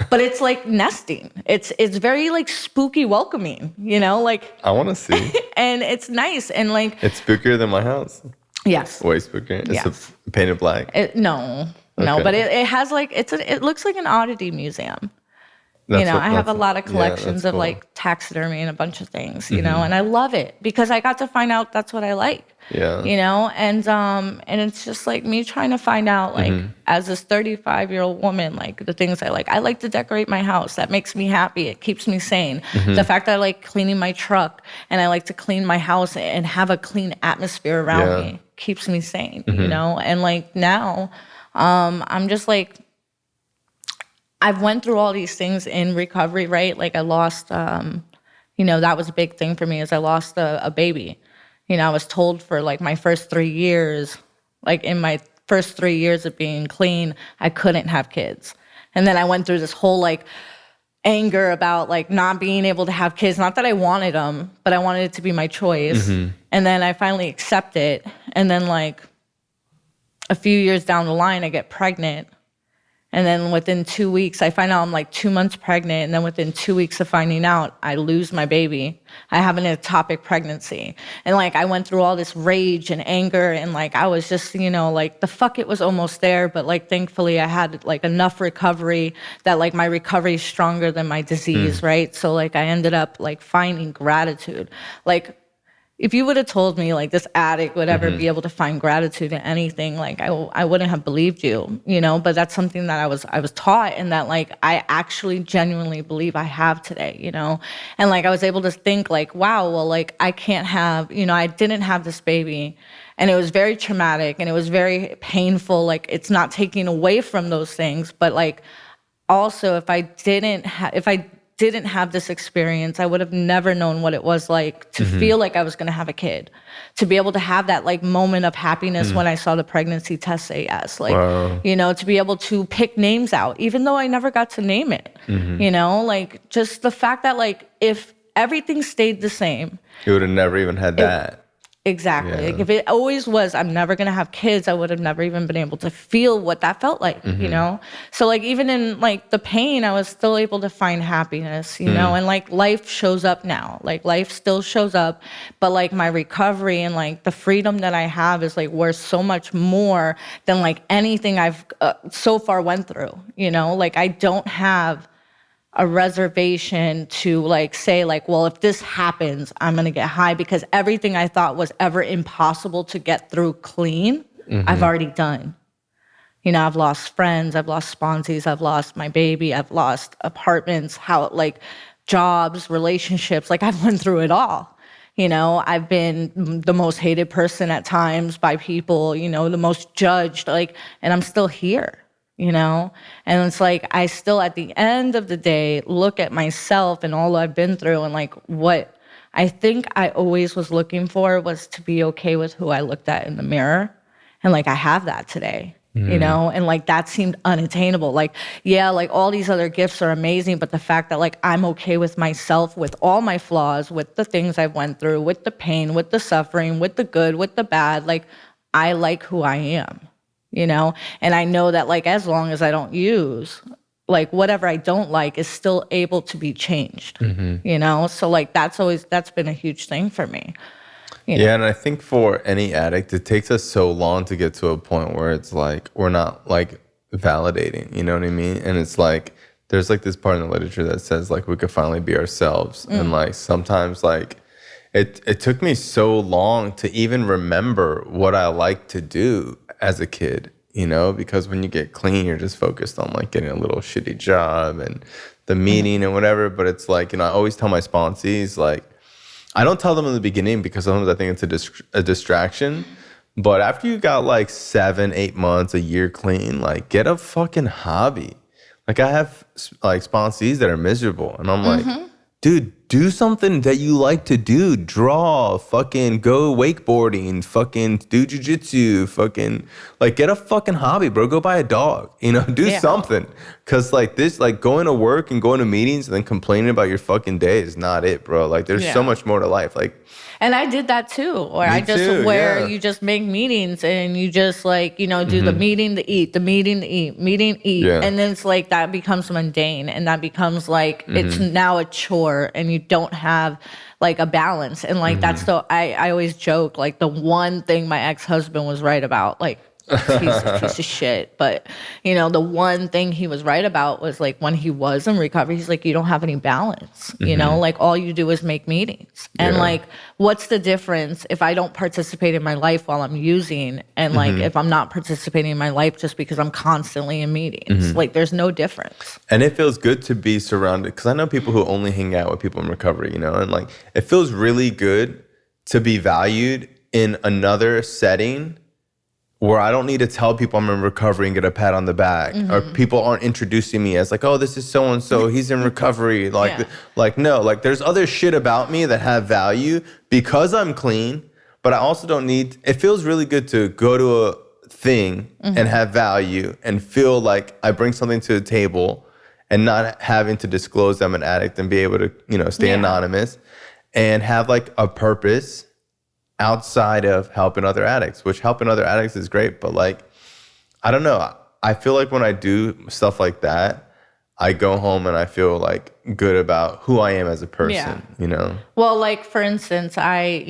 but it's like nesting. It's very like spooky welcoming, you know? Like, I want to see. And it's nice. And like, it's spookier than my house. Yes. Way spookier. It's yes. Painted black. No, but it has like, it looks like an oddity museum. I have a lot of collections of like taxidermy and a bunch of things, you know, and I love it because I got to find out that's what I like. Yeah. You know, and it's just like me trying to find out, like, as this 35-year-old woman, like the things I like. I like to decorate my house. That makes me happy. It keeps me sane. The fact that I like cleaning my truck and I like to clean my house and have a clean atmosphere around me keeps me sane, you know? And like now, I'm just like, I've went through all these things in recovery, right? Like I lost, that was a big thing for me is I lost a baby. You know, I was told for like my first 3 years, like in my first 3 years of being clean, I couldn't have kids. And then I went through this whole like anger about like not being able to have kids. Not that I wanted them, but I wanted it to be my choice. And then I finally accept it. And then like a few years down the line, I get pregnant. And then within 2 weeks, I find out I'm like 2 months pregnant. And then within 2 weeks of finding out, I lose my baby. I have an ectopic pregnancy. And like, I went through all this rage and anger. And like, I was just, like the fuck it was almost there. But like, thankfully I had like enough recovery that like my recovery is stronger than my disease, right? So like, I ended up like finding gratitude. Like, if you would have told me like this addict would ever be able to find gratitude in anything, like I wouldn't have believed you, but that's something that I was taught and that like I actually genuinely believe I have today, and like I was able to think like, wow, well, like I can't have, I didn't have this baby and it was very traumatic and it was very painful. Like it's not taking away from those things, but like also if I didn't have this experience, I would have never known what it was like to feel like I was going to have a kid, to be able to have that like moment of happiness when I saw the pregnancy test say yes, like, to be able to pick names out, even though I never got to name it, like just the fact that like, if everything stayed the same, you would have never even had that. Exactly. Yeah. Like if it always was, I'm never going to have kids, I would have never even been able to feel what that felt like, So like even in like the pain, I was still able to find happiness, and like life shows up now, like life still shows up, but like my recovery and like the freedom that I have is like worth so much more than like anything I've so far went through, like I don't have a reservation to like say like, well, if this happens, I'm going to get high because everything I thought was ever impossible to get through clean, I've already done. I've lost friends, I've lost sponsees, I've lost my baby, I've lost apartments, jobs, relationships, like I've went through it all. I've been the most hated person at times by people, the most judged, like, and I'm still here. And it's like, I still, at the end of the day, look at myself and all I've been through and like what I think I always was looking for was to be okay with who I looked at in the mirror. And like, I have that today, and like, that seemed unattainable. Like, yeah, like all these other gifts are amazing, but the fact that like, I'm okay with myself, with all my flaws, with the things I went through, with the pain, with the suffering, with the good, with the bad, like, I like who I am. And I know that like, as long as I don't use, like whatever I don't like is still able to be changed, So like, that's been a huge thing for me. Yeah. And I think for any addict, it takes us so long to get to a point where it's like, we're not like validating, you know what I mean? And it's like, there's like this part in the literature that says like, we could finally be ourselves. And like, sometimes like, it took me so long to even remember what I like to do as a kid, because when you get clean, you're just focused on like getting a little shitty job and the meeting and whatever. But it's like, I always tell my sponsees, like, I don't tell them in the beginning because sometimes I think it's a distraction. But after you got like 7-8 months, a year clean, like get a fucking hobby. Like I have like sponsees that are miserable and I'm like, dude, do something that you like to do. Draw, fucking go wakeboarding, fucking do jujitsu, fucking like get a fucking hobby, bro. Go buy a dog, you know, do something. Cause like this, like going to work and going to meetings and then complaining about your fucking day is not it, bro. Like there's so much more to life. Like, and I did that too, or you just make meetings and you just like, you know, do the meeting to eat, the meeting to eat, meeting, eat. Yeah. And then it's like that becomes mundane and that becomes like, it's now a chore and you don't have like a balance. And like, that's I always joke, like the one thing my ex-husband was right about, like, he's a piece of shit. But, you know, the one thing he was right about was like when he was in recovery, he's like, you don't have any balance, you know, like all you do is make meetings. And like, what's the difference if I don't participate in my life while I'm using and like if I'm not participating in my life just because I'm constantly in meetings? Like there's no difference. And it feels good to be surrounded, because I know people who only hang out with people in recovery, you know, and like it feels really good to be valued in another setting where I don't need to tell people I'm in recovery and get a pat on the back, or people aren't introducing me as like, oh, this is so-and-so, he's in recovery. Like, no, like there's other shit about me that have value because I'm clean, but I also don't need, it feels really good to go to a thing and have value and feel like I bring something to the table and not having to disclose I'm an addict and be able to, you know, stay anonymous and have like a purpose outside of helping other addicts, which helping other addicts is great. But like, I don't know. I feel like when I do stuff like that, I go home and I feel like good about who I am as a person, you know? Well, like for instance, I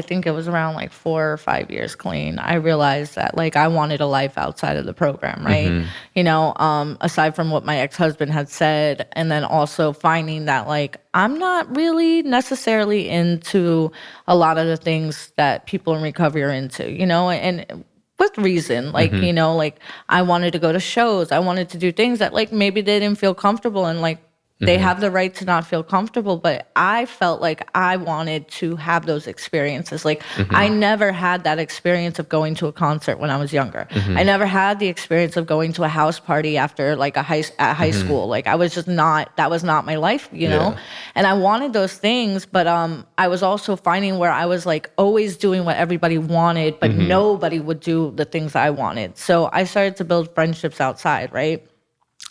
think it was around like 4 or 5 years clean. I realized that like I wanted a life outside of the program, right? You know, aside from what my ex-husband had said, and then also finding that like I'm not really necessarily into a lot of the things that people in recovery are into, you know, and with reason, like, you know, like I wanted to go to shows. I wanted to do things that like maybe they didn't feel comfortable and like they have the right to not feel comfortable. But I felt like I wanted to have those experiences. Like I never had that experience of going to a concert when I was younger. I never had the experience of going to a house party after like at high school. Like I was just not, that was not my life, you know? And I wanted those things, but I was also finding where I was like always doing what everybody wanted, but nobody would do the things I wanted. So I started to build friendships outside, right?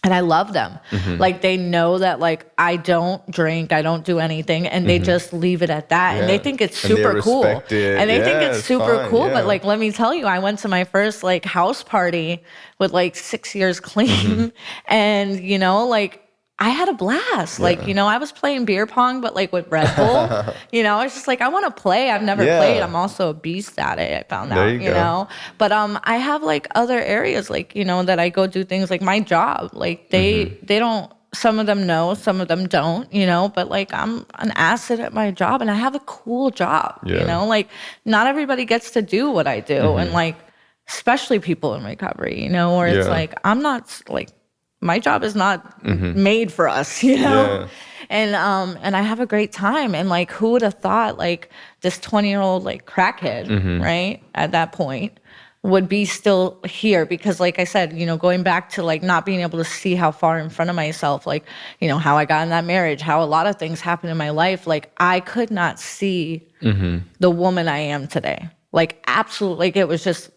And I love them. Like they know that like I don't drink, I don't do anything, and they just leave it at that. And they think it's super cool. And they think it's super cool. But like, let me tell you, I went to my first like house party with like 6 years clean. And you know, like I had a blast. Like, you know, I was playing beer pong, but like with Red Bull, you know, it's just like, I want to play. I've never played. I'm also a beast at it. I found out, you know, but I have like other areas, like, you know, that I go do things like my job. Like they don't, some of them know, some of them don't, you know, but like I'm an asset at my job and I have a cool job, you know, like not everybody gets to do what I do. And like, especially people in recovery, you know, where it's like, I'm not like, my job is not made for us, you know? And I have a great time. And like, who would have thought like this 20-year-old like crackhead, right? At that point would be still here, because like I said, you know, going back to like not being able to see how far in front of myself, like, you know, how I got in that marriage, how a lot of things happened in my life. Like I could not see the woman I am today. Like absolutely, like it was just,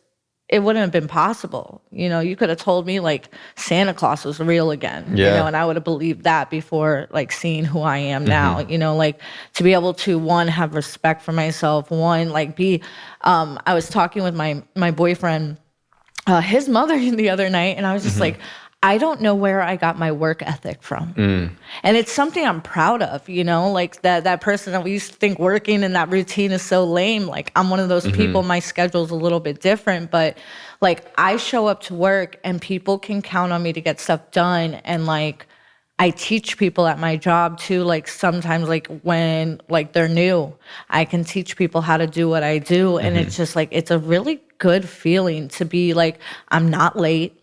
it wouldn't have been possible. You know, you could have told me like Santa Claus was real again, you know, and I would have believed that before like seeing who I am now, you know, like to be able to, one, have respect for myself, one, like be, I was talking with my boyfriend, his mother the other night, and I was just like, I don't know where I got my work ethic from. And it's something I'm proud of, you know, like that person that we used to think working in that routine is so lame. Like I'm one of those people, my schedule's a little bit different, but like I show up to work and people can count on me to get stuff done. And like, I teach people at my job too, like sometimes like when like they're new, I can teach people how to do what I do. And it's just like, it's a really good feeling to be like, I'm not late.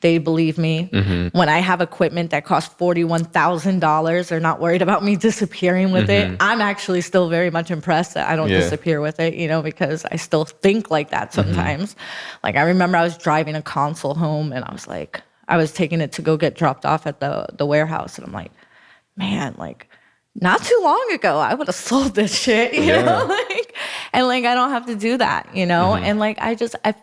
They believe me. When I have equipment that costs $41,000, they're not worried about me disappearing with it. I'm actually still very much impressed that I don't disappear with it, you know, because I still think like that sometimes. Like I remember I was driving a console home and I was like, I was taking it to go get dropped off at the warehouse. And I'm like, man, like not too long ago, I would have sold this shit, you know, like, and like, I don't have to do that, you know, and like, I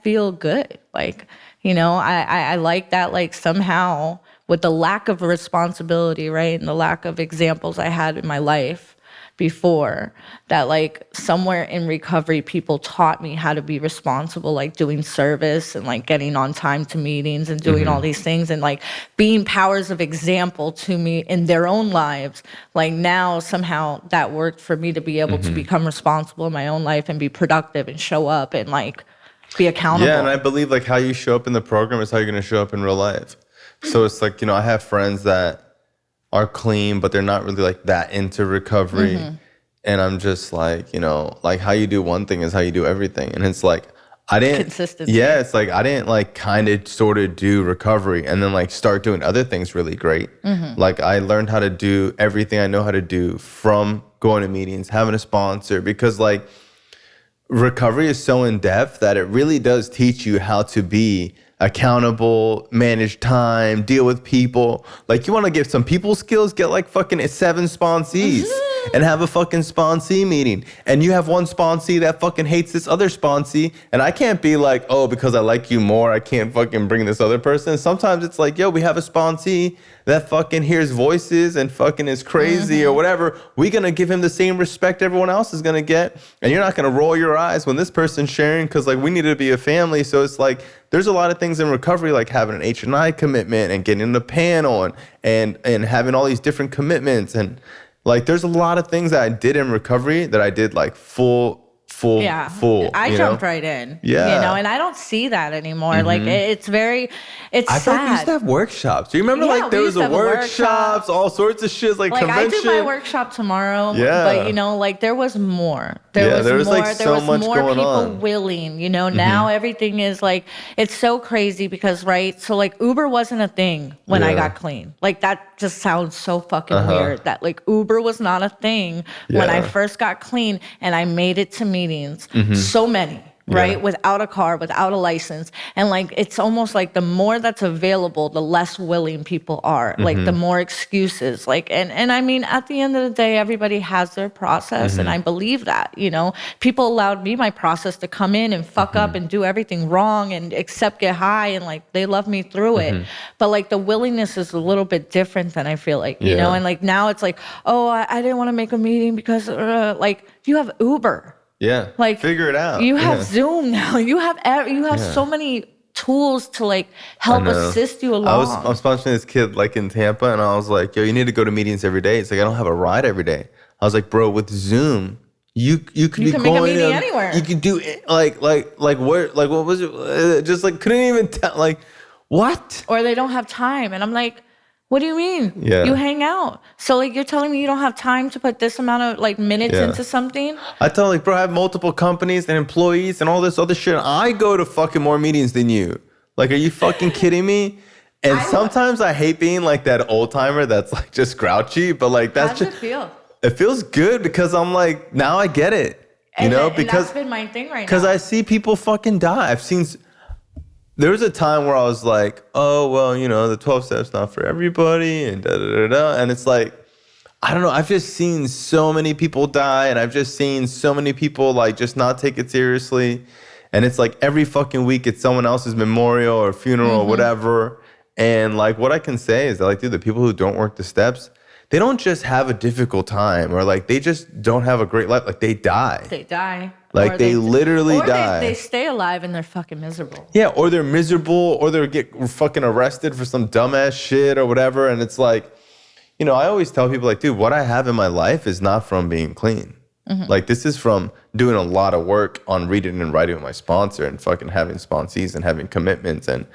feel good. Like, you know, I like that, like somehow with the lack of responsibility, right, and the lack of examples I had in my life before, that like somewhere in recovery, people taught me how to be responsible, like doing service and like getting on time to meetings and doing all these things and like being powers of example to me in their own lives. Like now somehow that worked for me to be able to become responsible in my own life and be productive and show up and like be accountable. Yeah, and I believe like how you show up in the program is how you're going to show up in real life. So it's like, you know, I have friends that are clean, but they're not really like that into recovery. And I'm just like, you know, like how you do one thing is how you do everything. And it's like, I didn't, consistency. Yeah, it's like, I didn't like kind of sort of do recovery and then like start doing other things really great. Like I learned how to do everything I know how to do from going to meetings, having a sponsor, because like recovery is so in depth that it really does teach you how to be accountable, manage time, deal with people. Like you want to get some people skills, get like fucking 7 sponsees and have a fucking sponsee meeting. And you have one sponsee that fucking hates this other sponsee. And I can't be like, oh, because I like you more, I can't fucking bring this other person. Sometimes it's like, yo, we have a sponsee that fucking hears voices and fucking is crazy or whatever. We're going to give him the same respect everyone else is going to get. And you're not going to roll your eyes when this person's sharing because like we need to be a family. So it's like, there's a lot of things in recovery, like having an H&I commitment and getting in the panel and having all these different commitments. And like, there's a lot of things that I did in recovery that I did like full. I jumped right in. Yeah. You know, and I don't see that anymore. Like it's sad. I felt like we used to have workshops. Do you remember like there was a workshops, all sorts of shit, like convention? I do my workshop tomorrow. Yeah. But you know, like there was more. There was more. Like so much more going people on. willing. You know, now everything is like, it's so crazy because so like Uber wasn't a thing when I got clean. Like that just sounds so fucking weird that like Uber was not a thing when I first got clean and I made it to meetings. So many, right? Without a car, without a license. And like, it's almost like the more that's available, the less willing people are. Like the more excuses. Like, and I mean, at the end of the day, everybody has their process. And I believe that, you know, people allowed me my process to come in and fuck up and do everything wrong and accept get high. And like, they love me through it. But like the willingness is a little bit different than I feel like, you know, and like now it's like, oh, I didn't want to make a meeting because like you have Uber. Yeah, like figure it out. You have Zoom now. You have so many tools to like help assist you along. I'm sponsoring this kid like in Tampa, and I was like, yo, you need to go to meetings every day. It's like I don't have a ride every day. I was like, bro, with Zoom, you could be can going make a meeting anywhere. You could do it, like where, like what was it? Just like couldn't even tell, like what? Or they don't have time, and I'm like, what do you mean? Yeah. You hang out. So like you're telling me you don't have time to put this amount of like minutes into something? I tell like, bro, I have multiple companies and employees and all this other shit. I go to fucking more meetings than you. Like, are you fucking kidding me? And sometimes I hate being like that old timer that's like just grouchy, but like that's How does it feel? It feels good because I'm like, now I get it. You know, because that's been my thing right now. Because I see people fucking die. There was a time where I was like, oh, well, you know, the 12 steps not for everybody and da-da-da-da. And it's like, I don't know. I've just seen so many people die and I've just seen so many people like just not take it seriously. And it's like every fucking week it's someone else's memorial or funeral or whatever. And like what I can say is that like, dude, the people who don't work the steps, they don't just have a difficult time or like they just don't have a great life. Like they die. They die. Like they literally die. They stay alive and they're fucking miserable. Yeah, or they're miserable, or they get fucking arrested for some dumbass shit or whatever. And it's like, you know, I always tell people like, dude, what I have in my life is not from being clean. Like this is from doing a lot of work on reading and writing with my sponsor and fucking having sponsees and having commitments. And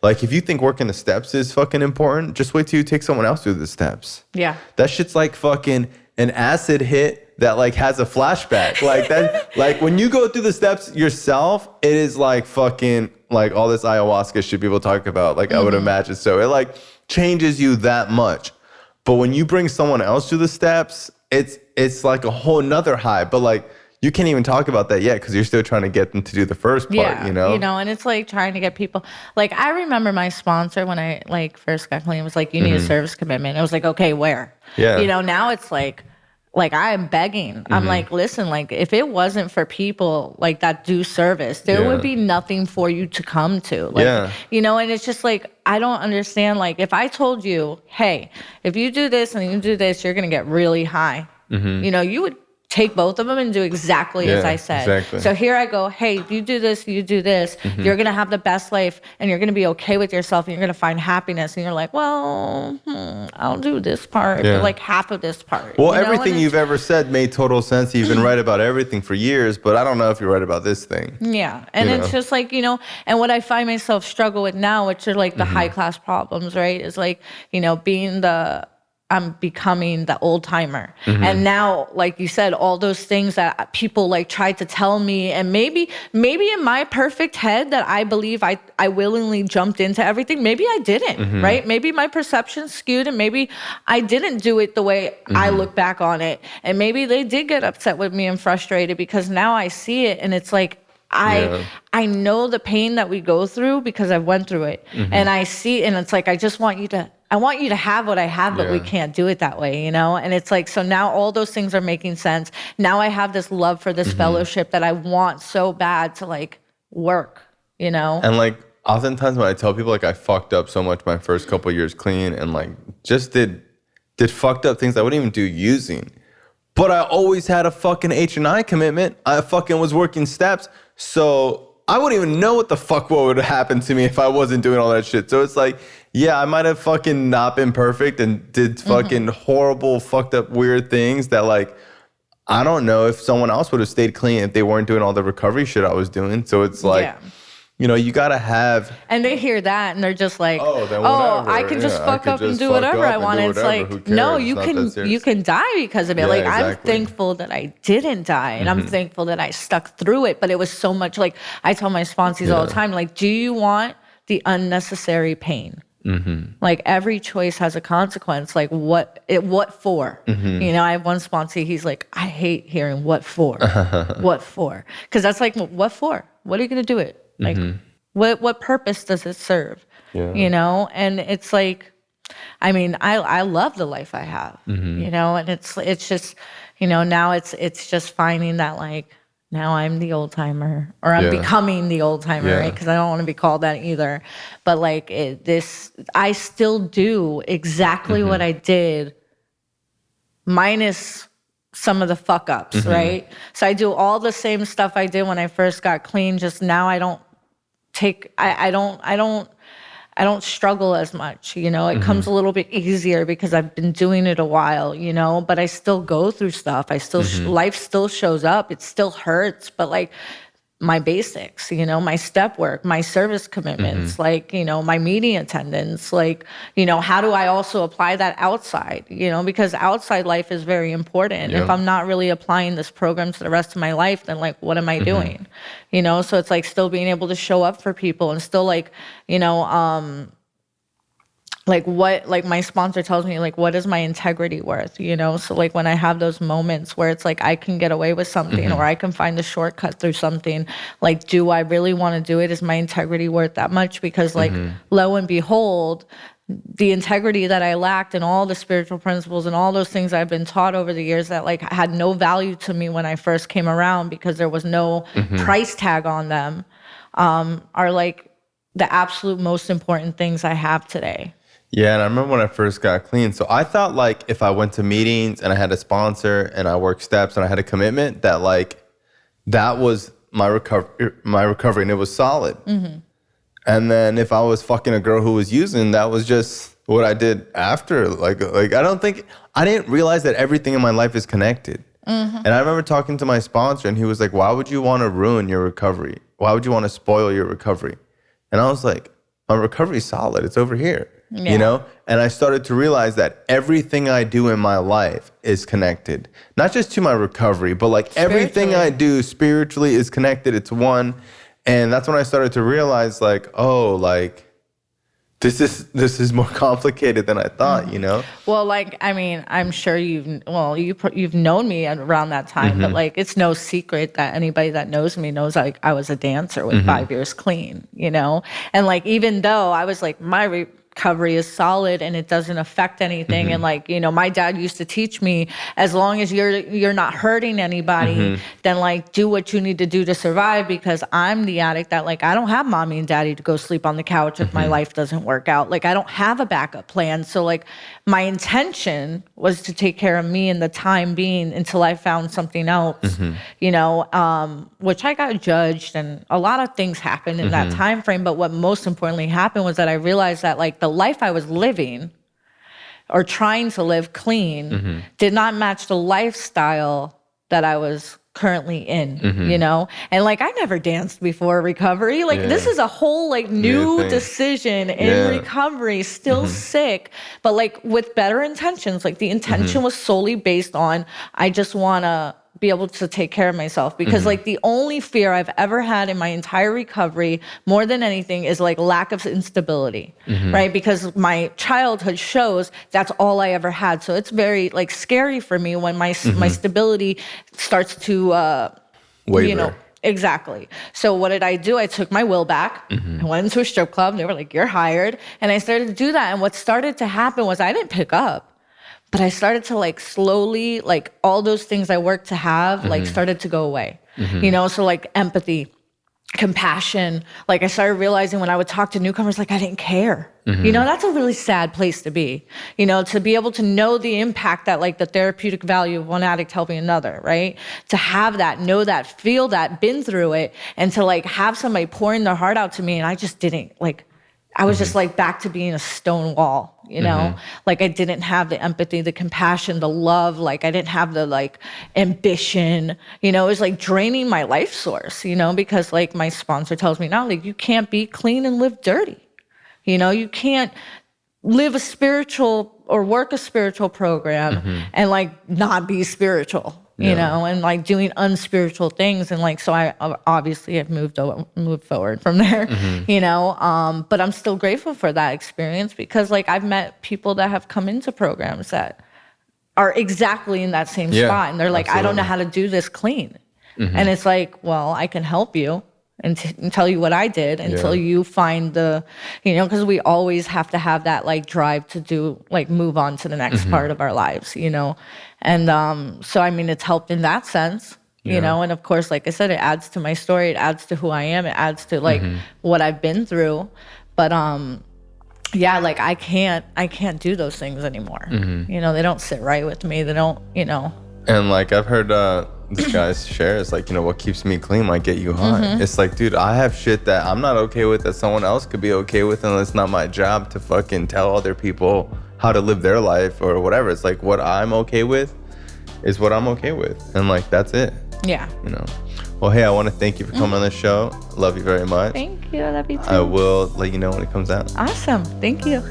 like, if you think working the steps is fucking important, just wait till you take someone else through the steps. Yeah. That shit's like fucking an acid hit that like has a flashback. Like that, like when you go through the steps yourself, it is like fucking like all this ayahuasca shit people talk about. Like I would imagine. So it like changes you that much. But when you bring someone else through the steps, it's like a whole nother high. But like you can't even talk about that yet because you're still trying to get them to do the first part, you know? You know, and it's like trying to get people. Like I remember my sponsor when I like first got clean was like, you need a service commitment. I was like, okay, where? Yeah. You know, now it's like, like, I am begging. I'm like, listen, like, if it wasn't for people like that do service, there would be nothing for you to come to. Like, you know, and it's just like, I don't understand. Like, if I told you, hey, if you do this and you do this, you're going to get really high. You know, you would take both of them and do exactly as I said. Exactly. So here I go, hey, if you do this, you do this, you're going to have the best life and you're going to be okay with yourself and you're going to find happiness. And you're like, well, I'll do this part, like half of this part. Well, everything you've ever said made total sense. You've been right about everything for years, but I don't know if you're right about this thing. Yeah. And it's just like, you know, and what I find myself struggle with now, which are like the high class problems, right? Is like, you know, I'm becoming the old timer. And now, like you said, all those things that people like tried to tell me, and maybe in my perfect head that I believe I willingly jumped into everything. Maybe I didn't, right? Maybe my perception's skewed and maybe I didn't do it the way I look back on it. And maybe they did get upset with me and frustrated because now I see it and it's like, I know the pain that we go through because I went through it. And I see, and it's like, I want you to have what I have, but we can't do it that way, you know? And it's like, so now all those things are making sense. Now I have this love for this fellowship that I want so bad to like work, you know? And like, oftentimes when I tell people like I fucked up so much my first couple of years clean and like just did fucked up things I wouldn't even do using. But I always had a fucking H&I commitment. I fucking was working steps. So I wouldn't even know what the fuck would happen to me if I wasn't doing all that shit. So it's like, yeah, I might have fucking not been perfect and did fucking horrible, fucked up, weird things that like, I don't know if someone else would have stayed clean if they weren't doing all the recovery shit I was doing. So it's like, you know, you gotta have. And they hear that and they're just like, then I can just fuck up and do whatever I want. It's like, no, you can die because of it. Like, I'm thankful that I didn't die and I'm thankful that I stuck through it. But it was so much like, I tell my sponsees all the time, like, do you want the unnecessary pain? Like, every choice has a consequence. Like, what for? You know, I have one sponsee, he's like, I hate hearing what for. What for? Because that's like, what for? What are you going to do it? Like, what purpose does it serve? You know? And it's like, I mean, I love the life I have, you know? And it's just, you know, now it's just finding that, like, now I'm the old timer, or I'm becoming the old timer, right? Because I don't want to be called that either. But like I still do exactly what I did, minus some of the fuck ups, right? So I do all the same stuff I did when I first got clean. Just now I don't struggle as much, you know. It comes a little bit easier because I've been doing it a while, you know, but I still go through stuff. I still, life still shows up. It still hurts, but like my basics, you know, my step work, my service commitments, like, you know, my meeting attendance, like, you know, how do I also apply that outside, you know, because outside life is very important. If I'm not really applying this program to the rest of my life, then like, what am I doing? You know, so it's like still being able to show up for people and still like, you know, like what, like my sponsor tells me, like, what is my integrity worth, you know? So like when I have those moments where it's like I can get away with something or I can find a shortcut through something, like, do I really want to do it? Is my integrity worth that much? Because like, lo and behold, the integrity that I lacked and all the spiritual principles and all those things I've been taught over the years that like had no value to me when I first came around because there was no price tag on them, are like the absolute most important things I have today. Yeah, and I remember when I first got clean. So I thought like if I went to meetings and I had a sponsor and I worked steps and I had a commitment, that like that was my recovery and it was solid. And then if I was fucking a girl who was using, that was just what I did after. Like I didn't realize that everything in my life is connected. And I remember talking to my sponsor and he was like, why would you want to ruin your recovery? Why would you want to spoil your recovery? And I was like, my recovery is solid. It's over here. You know? And I started to realize that everything I do in my life is connected. Not just to my recovery, but like everything I do spiritually is connected. It's one. And that's when I started to realize like, oh, like this is more complicated than I thought, you know? Well, like, I mean, I'm sure you've known me around that time, but like, it's no secret that anybody that knows me knows like I was a dancer with 5 years clean, you know? And like, even though I was like, recovery is solid and it doesn't affect anything. And like, you know, my dad used to teach me, as long as you're not hurting anybody, then like do what you need to do to survive, because I'm the addict that like, I don't have mommy and daddy to go sleep on the couch if my life doesn't work out. Like I don't have a backup plan. So like my intention was to take care of me in the time being until I found something else, you know, which I got judged and a lot of things happened in that time frame. But what most importantly happened was that I realized that like the life I was living or trying to live clean did not match the lifestyle that I was currently in, you know? And like, I never danced before recovery. Like this is a whole like new decision in recovery, still sick, but like with better intentions. Like the intention was solely based on, I just want to be able to take care of myself, because like the only fear I've ever had in my entire recovery, more than anything, is like lack of instability, right? Because my childhood shows that's all I ever had. So it's very like scary for me when my stability starts to, waver. You know, exactly. So what did I do? I took my will back. I went into a strip club. They were like, you're hired. And I started to do that. And what started to happen was I didn't pick up. But I started to like slowly, like all those things I worked to have, like started to go away, you know? So like empathy, compassion, like I started realizing when I would talk to newcomers, like I didn't care, you know, that's a really sad place to be, you know, to be able to know the impact that like the therapeutic value of one addict helping another, right? To have that, know that, feel that, been through it, and to like have somebody pouring their heart out to me. And I just didn't like, I was just like back to being a stone wall, you know, like I didn't have the empathy, the compassion, the love. Like I didn't have the like ambition, you know, it was like draining my life source, you know, because like my sponsor tells me now, like you can't be clean and live dirty. You know, you can't live a spiritual or work a spiritual program and like not be spiritual. You know, and like doing unspiritual things. And like, so I obviously have moved forward from there, you know, but I'm still grateful for that experience, because like I've met people that have come into programs that are exactly in that same spot. And they're like, I don't know how to do this clean. And it's like, well, I can help you and tell you what I did until you find the, you know, because we always have to have that like drive to do, like move on to the next part of our lives, you know? And so, I mean, it's helped in that sense, you know? And of course, like I said, it adds to my story. It adds to who I am. It adds to like what I've been through. But yeah, like I can't do those things anymore. You know, they don't sit right with me. They don't, you know. And like I've heard this guy share, it's like, you know, what keeps me clean might get you high. It's like, dude, I have shit that I'm not okay with that someone else could be okay with, and it's not my job to fucking tell other people how to live their life or whatever. It's like what I'm okay with is what I'm okay with, and like that's it. Yeah. You know. Well, hey, I want to thank you for coming on the show. Love you very much. Thank you. I love you too. I will let you know when it comes out. Awesome. Thank you.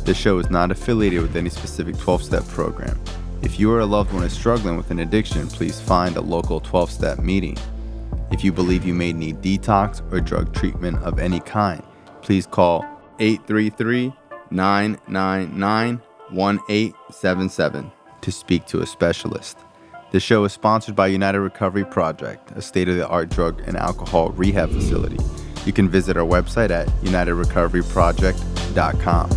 This show is not affiliated with any specific 12-step program. If you or a loved one is struggling with an addiction, please find a local 12-step meeting. If you believe you may need detox or drug treatment of any kind, please call 833-999-1877 to speak to a specialist. This show is sponsored by United Recovery Project, a state-of-the-art drug and alcohol rehab facility. You can visit our website at unitedrecoveryproject.com.